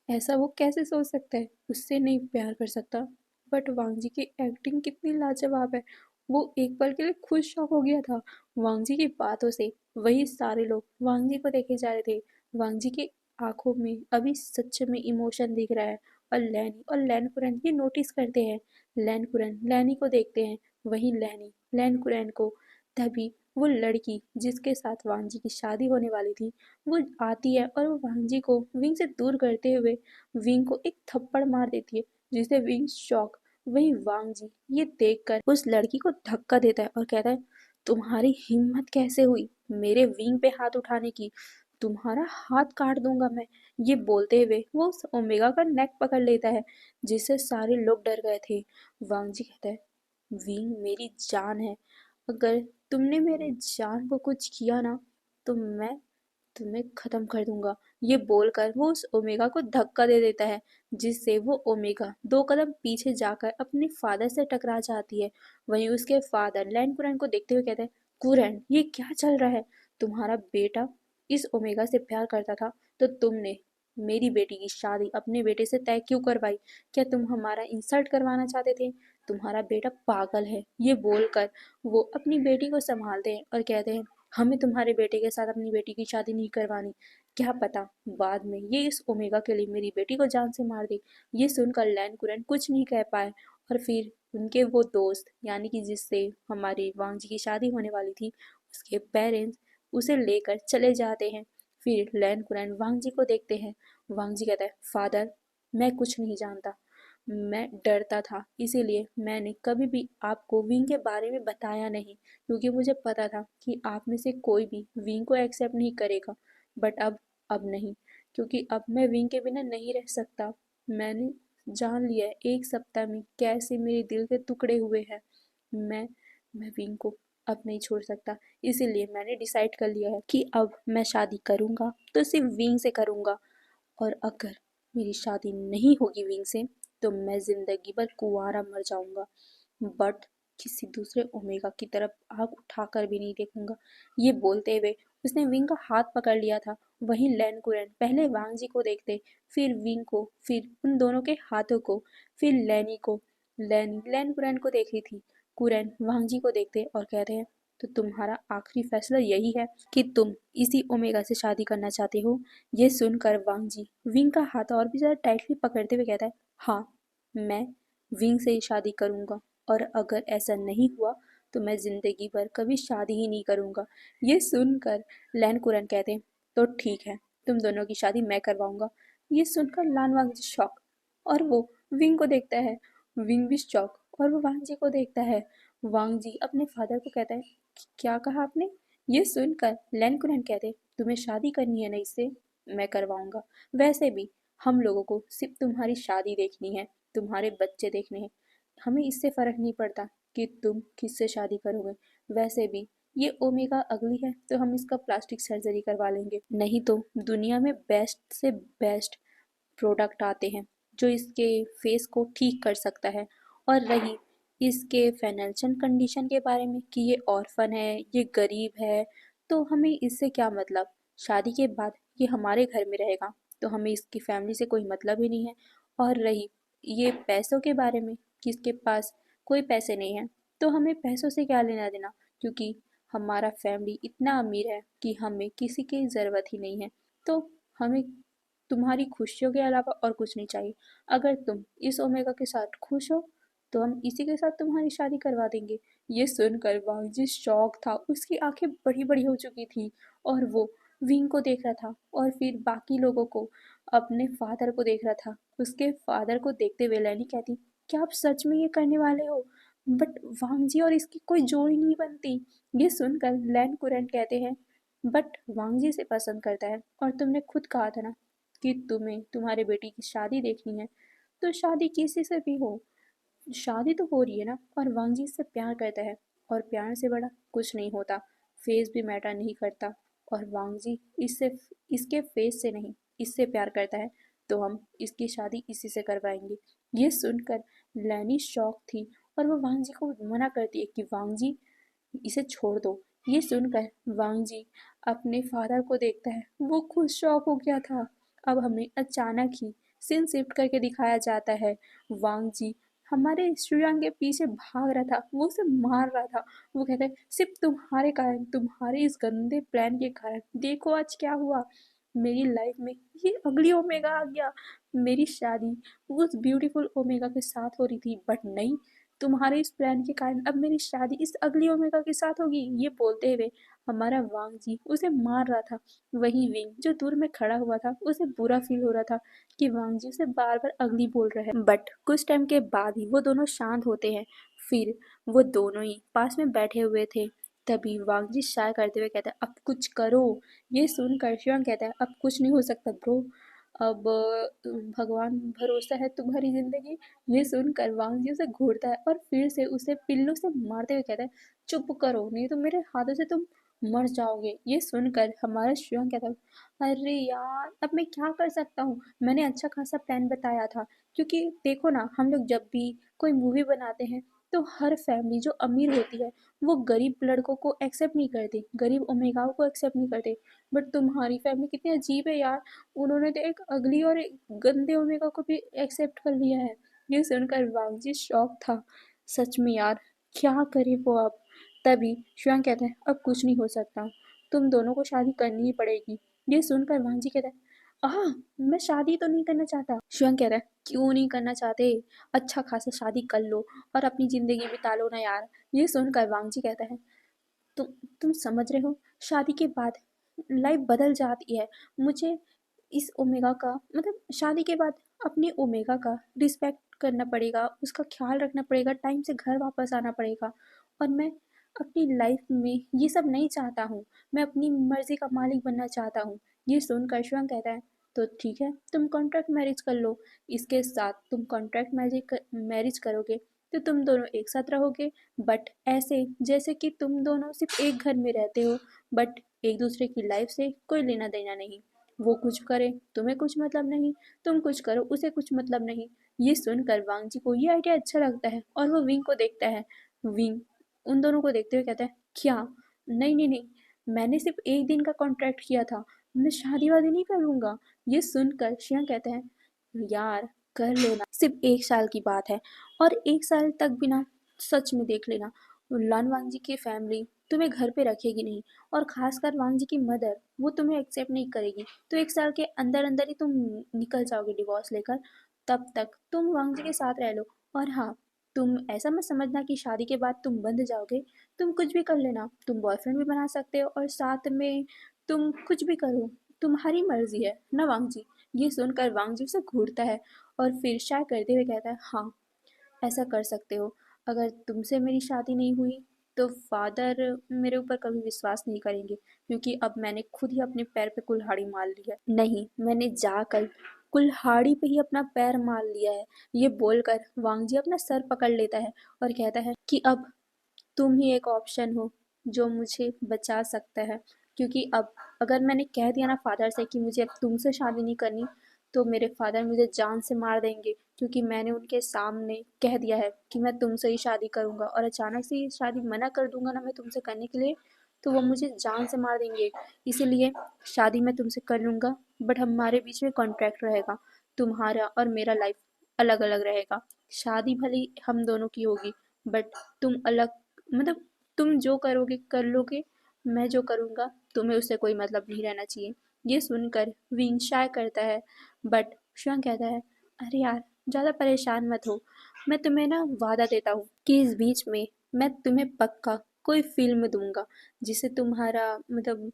ऐसा वो कैसे सोच सकता है? उससे नहीं प्यार कर सकता। बट वांग जी की एक्टिंग कितनी लाजवाब है। वो एक पल के लिए खुद शॉक हो गया था वांग जी की बातों से। वही सारे लोग वांग जी को देखे जा रहे थे। वांग जी की आंखों में अभी सच में इमोशन दिख रहा है। और लैन कुरैन ये नोटिस करते हैं। लैन कुरैन लैनी को देखते हैं। वही लैनी लैन कुरैन को। तभी वो लड़की जिसके साथ वांग जी की शादी होने वाली थी, वो आती है और वो वांग जी को विंग से दूर करते हुए विंग को एक थप्पड़ मार देती है, जिससे विंग शॉक। वही वांग जी ये देखकर उस लड़की को धक्का देता है और कहता है, तुम्हारी हिम्मत कैसे हुई मेरे विंग पे हाथ उठाने की? तुम्हारा हाथ काट दूंगा मैं। ये बोलते हुए वो उस ओमेगा का नेक पकड़ लेता है, जिससे सारे लोग डर गए थे। वांग जी कहता है, विंग मेरी जान है, अगर तुमने मेरे जान को कुछ किया ना तो मैं तुम्हें खत्म कर दूंगा। ये बोलकर वो उस ओमेगा को धक्का दे देता है, जिससे वो ओमेगा 2 कदम पीछे जाकर अपने फादर से टकरा जाती है। वहीं उसके फादर लैंड कुरैन को देखते हुए कहते हैं, कुरैन ये क्या चल रहा है? तुम्हारा बेटा इस ओमेगा से प्यार करता था तो तुमने मेरी बेटी की शादी अपने बेटे से तय क्यों करवाई? क्या तुम हमारा इंसल्ट करवाना चाहते थे? तुम्हारा बेटा पागल है। ये बोलकर वो अपनी बेटी को संभालते हैं और कहते हैं, हमें तुम्हारे बेटे के साथ अपनी बेटी की शादी नहीं करवानी। क्या पता बाद में ये इस ओमेगा के लिए मेरी बेटी को जान से मार दे। ये सुनकर लैन कुरैन कुछ नहीं कह पाए। और फिर उनके वो दोस्त यानी कि जिससे हमारी वांग जी की शादी होने वाली थी, उसके पेरेंट्स उसे लेकर चले जाते हैं। फिर लैन कुरैन वांग जी को देखते हैं। वांग जी कहता है, फादर मैं कुछ नहीं जानता, मैं डरता था, इसीलिए मैंने कभी भी आपको विंग के बारे में बताया नहीं, क्योंकि मुझे पता था कि आप में से कोई भी विंग को एक्सेप्ट नहीं करेगा। बट अब नहीं, क्योंकि अब मैं विंग के बिना नहीं रह सकता। मैंने जान लिया है 1 सप्ताह में कैसे मेरे दिल के टुकड़े हुए हैं। मैं मैं विंग को अब नहीं छोड़ सकता। इसीलिए मैंने डिसाइड कर लिया है कि अब मैं शादी करूँगा तो सिर्फ विंग से करूँगा। और अगर मेरी शादी नहीं होगी विंग से तो मैं जिंदगी भर कुंवारा मर जाऊंगा। बट किसी दूसरे ओमेगा की तरफ आग उठाकर भी नहीं देखूंगा। ये बोलते हुए उसने विंग का हाथ पकड़ लिया था। वहीं लैन कुरैन पहले वांग जी को देखते, फिर विंग को, फिर उन दोनों के हाथों को, फिर लैनी को। लैनी लैन कुरैन को देख रही थी। कुरैन वांग जी को देखते और कहते हैं, तो तुम्हारा आखिरी फैसला यही है कि तुम इसी ओमेगा से शादी करना चाहते हो? ये सुनकर वांग जी विंग का हाथ और भी ज्यादा टाइटली पकड़ते हुए कहता है, हाँ मैं विंग से ही शादी करूंगा, और अगर ऐसा नहीं हुआ तो मैं जिंदगी भर कभी शादी ही नहीं करूंगा। ये सुनकर लैन कुरन कहते हैं, तो ठीक है, तुम दोनों की शादी मैं करवाऊंगा। ये सुनकर लान वांग जी शॉक, और वो विंग को देखता है। विंग भी शॉक, और वो वांग जी को देखता है। वांग जी अपने फादर को कहता है, क्या कहा आपने? ये सुनकर लैन कुरन कहते हैं, तुम्हें शादी करनी है ना इससे? मैं करवाऊंगा। वैसे भी हम लोगों को सिर्फ तुम्हारी शादी देखनी है, तुम्हारे बच्चे देखने हैं, हमें इससे फर्क नहीं पड़ता कि तुम किससे शादी करोगे। वैसे भी ये ओमेगा अगली है तो हम इसका प्लास्टिक सर्जरी करवा लेंगे, नहीं तो दुनिया में बेस्ट से बेस्ट प्रोडक्ट आते हैं जो इसके फेस को ठीक कर सकता है। और रही इसके फाइनेंशियल कंडीशन के बारे में कि ये ऑर्फन है, ये गरीब है, तो हमें इससे क्या मतलब? शादी के बाद ये हमारे घर में रहेगा तो हमें इसकी फैमिली से कोई मतलब ही नहीं है। और रही ये पैसों के बारे में कि इसके पास कोई पैसे नहीं है, तो हमें पैसों से क्या लेना देना, क्योंकि हमारा फैमिली इतना अमीर है कि हमें किसी की ज़रूरत ही नहीं है। तो हमें तुम्हारी खुशियों के अलावा और कुछ नहीं चाहिए। अगर तुम इस ओमेगा के साथ खुश हो तो हम इसी के साथ तुम्हारी शादी करवा देंगे। ये सुनकर वांगजी शॉक था, उसकी आंखें बड़ी बड़ी हो चुकी थी और वो विंग को देख रहा था और फिर बाकी लोगों को, अपने फादर को देख रहा था। उसके फादर को देखते हुए लैनी कहती, क्या आप सच में ये करने वाले हो? बट वांगजी और इसकी कोई जोड़ी नहीं बनती। ये सुनकर लैन कुरैन कहते हैं, बट वांगजी से पसंद करता है और तुमने खुद कहा था ना कि तुम्हें तुम्हारे बेटी की शादी देखनी है, तो शादी किसी से भी हो, शादी तो हो रही है ना। और वांगजी इससे प्यार करता है और प्यार से बड़ा कुछ नहीं होता, फेस भी मैटर नहीं करता। और वांगजी इससे, इसके फेस से नहीं, इससे प्यार करता है, तो हम इसकी शादी इसी से करवाएंगे। ये सुनकर लैनी शॉक थी और वो वांगजी को मना करती है कि वांगजी इसे छोड़ दो। ये सुनकर वांगजी अपने फादर को देखता है, वो खुद शॉक हो गया था। अब हमें अचानक ही सीन शिफ्ट करके दिखाया जाता है, वांगजी हमारे श्रेयांग के पीछे भाग रहा था, वो उसे मार रहा था। वो कहता है, सिर्फ तुम्हारे कारण, तुम्हारे इस गंदे प्लान के कारण देखो आज क्या हुआ। मेरी लाइफ में ये अगली ओमेगा आ गया। मेरी शादी उस ब्यूटीफुल ओमेगा के साथ हो रही थी, बट नहीं, तुम्हारे इस प्लान के कारण अब मेरी शादी इस अगली ओमेगा के साथ होगी। ये बोलते हुए हमारा वांग जी उसे मार रहा था। वही विंग जो दूर में खड़ा हुआ था, उसे बुरा फील हो रहा था कि वांग जी उसे बार बार अगली बोल रहा है। बट कुछ टाइम के बाद ही वो दोनों शांत होते हैं। फिर वो दोनों ही पास में बैठे हुए थे। तभी वांग जी शाय करते हुए कहता है, अब कुछ करो। ये सुनकर शिवंग कहता है, अब कुछ नहीं हो सकता ब्रो, अब भगवान भरोसा है तुम्हारी जिंदगी। ये सुनकर वांग जी उसे घूरता है और फिर से उसे पिल्लों से मारते हुए कहता है, चुप करो, नहीं तो मेरे हाथों से तुम मर जाओगे। ये सुनकर हमारा शिवंग कहता है, अरे यार अब मैं क्या कर सकता हूँ, मैंने अच्छा खासा प्लान बताया था। क्योंकि देखो ना, हम लोग जब भी कोई मूवी बनाते हैं तो हर फैमिली जो अमीर होती है वो गरीब लड़कों को एक्सेप्ट नहीं करती, गरीब ओमेगाओं को एक्सेप्ट नहीं करते। बट तुम्हारी फैमिली कितनी अजीब है यार, उन्होंने तो एक अगली और एक गंदे ओमेगा को भी एक्सेप्ट कर लिया है। ये सुनकर वांगजी शॉक था। सच में यार, क्या करे वो अब। तभी श्वेंग कहता है, अब कुछ नहीं हो सकता, तुम दोनों को शादी करनी ही पड़ेगी। ये सुनकर वांगजी कहता है, आह, मैं शादी तो नहीं करना चाहता। श्वेंग कह रहा है, क्यों नहीं करना चाहते, अच्छा खासा शादी कर लो और अपनी जिंदगी बिता लो ना यार। ये सुनकर वांगजी कहता है, तुम तुम समझ रहे हो, शादी के बाद लाइफ बदल जाती है। मुझे इस ओमेगा का मतलब शादी के बाद अपने ओमेगा का रिस्पेक्ट करना पड़ेगा, उसका ख्याल रखना पड़ेगा, टाइम से घर वापस आना पड़ेगा। और मैं अपनी लाइफ में ये सब नहीं चाहता हूँ, मैं अपनी मर्जी का मालिक बनना चाहता हूँ। ये सुनकर शिवम कहता है, तो ठीक है, तुम कॉन्ट्रैक्ट मैरिज कर लो। इसके साथ तुम कॉन्ट्रैक्ट मैरिज करोगे तो तुम दोनों एक साथ रहोगे, बट ऐसे जैसे कि तुम दोनों सिर्फ एक घर में रहते हो, बट एक दूसरे की लाइफ से कोई लेना देना नहीं। वो कुछ करे तुम्हें कुछ मतलब नहीं, तुम कुछ करो उसे कुछ मतलब नहीं। ये सुनकर वांग जी को ये आइडिया अच्छा लगता है और वो विंग को देखता है। विंग उन दोनों को देखते हुए कहता है, क्या, नहीं नहीं नहीं, मैंने सिर्फ एक दिन का कॉन्ट्रैक्ट किया था, मैं शादी वादी नहीं करूँगा। ये सुनकर शिया कहता है, यार कर लो ना, सिर्फ 1 साल की बात है और 1 साल तक बिना, सच में देख लेना, लान वांग जी की फैमिली तुम्हें घर पे रखेगी नहीं, और खासकर वांग जी की मदर, वो तुम्हें एक्सेप्ट नहीं करेगी। तो 1 साल के अंदर अंदर ही तुम निकल जाओगे डिवोर्स लेकर, तब तक तुम वांग जी के साथ रह लो। और हाँ, तुम ऐसा मत समझना कि शादी के बाद तुम बंद जाओगे, तुम कुछ भी कर लेना, तुम बॉयफ्रेंड भी बना सकते हो और साथ में तुम कुछ भी करो, तुम्हारी मर्जी है ना वांग जी। ये सुनकर वांग जी उसे घूरता है और फिर शाय करते हुए कहता है, हाँ ऐसा कर सकते हो, अगर तुमसे मेरी शादी नहीं हुई तो फादर मेरे ऊपर कभी विश्वास नहीं करेंगे, क्योंकि अब मैंने खुद ही अपने पैर पे कुल्हाड़ी मार ली है। नहीं, मैंने जाकर कुल्हाड़ी पे ही अपना पैर मार लिया है। ये बोलकर वांगजी अपना सर पकड़ लेता है और कहता है कि अब तुम ही एक ऑप्शन हो जो मुझे बचा सकता है। क्योंकि अब अगर मैंने कह दिया ना फादर से कि मुझे अब तुमसे शादी नहीं करनी, तो मेरे फादर मुझे जान से मार देंगे, क्योंकि मैंने उनके सामने कह दिया है कि मैं तुमसे ही शादी करूँगा, और अचानक से ये शादी मना कर दूंगा ना मैं तुमसे करने के लिए, तो वो मुझे जान से मार देंगे। इसीलिए शादी मैं तुमसे कर लूँगा, बट हमारे बीच में कॉन्ट्रैक्ट रहेगा, तुम्हारा और मेरा लाइफ अलग अलग रहेगा। शादी भले हम दोनों की होगी, बट तुम अलग, मतलब तुम जो करोगे कर लोगे, मैं जो करूँगा तुम्हें उससे कोई मतलब नहीं रहना चाहिए। ये सुनकर विंग शाय करता है, बट श्वेंग कहता है, अरे यार ज़्यादा परेशान मत हो, मैं तुम्हें ना वादा देता हूँ कि इस बीच में मैं तुम्हें पक्का कोई फ़िल्म दूँगा, जिससे तुम्हारा मतलब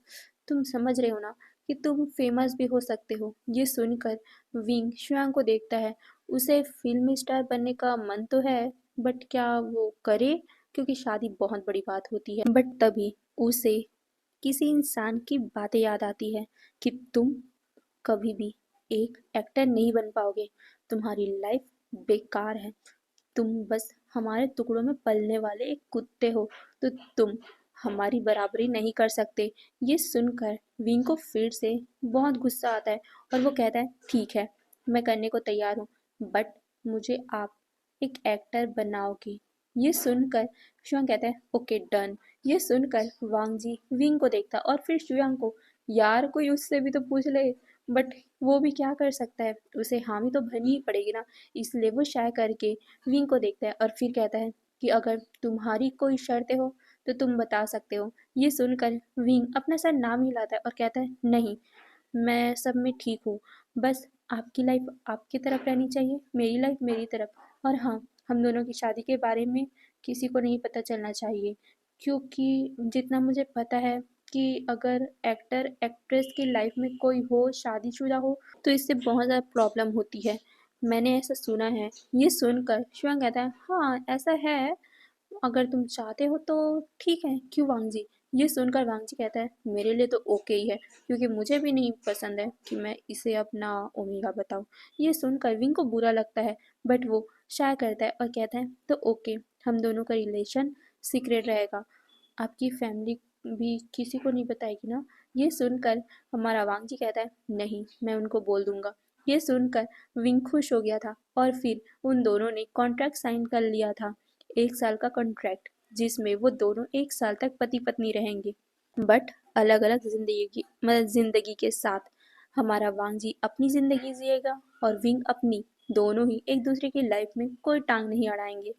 तुम समझ रहे हो ना कि तुम फ़ेमस भी हो सकते हो। ये सुनकर विंग शुआंग को देखता है। उसे फ़िल्मी स्टार बनने का मन तो है, बट क्या वो करे? क्योंकि शादी बहुत बड़ी बात होती है। बट तभी उसे किसी इंसान की बातें याद आती है कि तुम कभी भी एक एक्टर नहीं बन पाओगे। तुम्हारी लाइफ बेकार है। तुम बस हमारे टुकड़ों में पलने वाले एक कुत्ते हो, तो तुम हमारी बराबरी नहीं कर सकते। ये सुनकर विंग को फिर से बहुत गुस्सा आता है और वो कहता है ठीक है, मैं करने को तैयार हूँ, बट मुझे आप एक एक्टर बनाओगे। ये सुनकर शुयांग कहता है ओके डन। ये सुनकर वांग जी विंग को देखता और फिर शुयांग को, यार कोई उससे भी तो पूछ ले, बट वो भी क्या कर सकता है, उसे हामी तो भरनी ही पड़ेगी ना। इसलिए वो शाय करके विंग को देखता है और फिर कहता है कि अगर तुम्हारी कोई शर्तें हो तो तुम बता सकते हो। ये सुनकर विंग अपना सर नाम हिलाता है और कहता है नहीं, मैं सब में ठीक हूँ। बस आपकी लाइफ आपकी तरफ रहनी चाहिए, मेरी लाइफ मेरी तरफ। और हाँ, हम दोनों की शादी के बारे में किसी को नहीं पता चलना चाहिए, क्योंकि जितना मुझे पता है कि अगर एक्टर एक्ट्रेस की लाइफ में कोई हो शादीशुदा हो तो इससे बहुत ज़्यादा प्रॉब्लम होती है। मैंने ऐसा सुना है। ये सुनकर शिवांग कहता है हाँ ऐसा है, अगर तुम चाहते हो तो ठीक है, क्यों वांग जी। ये सुनकर वांग जी कहता है मेरे लिए तो ओके ही है, क्योंकि मुझे भी नहीं पसंद है कि मैं इसे अपना ओमेगा बताऊं। ये सुनकर विंग को बुरा लगता है, बट वो शाय करता है और कहता है तो ओके, हम दोनों का रिलेशन सीक्रेट रहेगा, आपकी फैमिली भी किसी को नहीं बताएगी ना। ये सुनकर हमारा वांग जी कहता है नहीं, मैं उनको बोल दूंगा। ये सुनकर विंग खुश हो गया था और फिर उन दोनों ने कॉन्ट्रैक्ट साइन कर लिया था, 1 साल का कॉन्ट्रैक्ट, जिसमें वो दोनों 1 साल तक पति पत्नी रहेंगे, बट अलग अलग जिंदगी की मतलब जिंदगी के साथ। हमारा वांग जी अपनी जिंदगी जिएगा और विंग अपनी। दोनों ही एक दूसरे की लाइफ में कोई टांग नहीं अड़ाएंगे।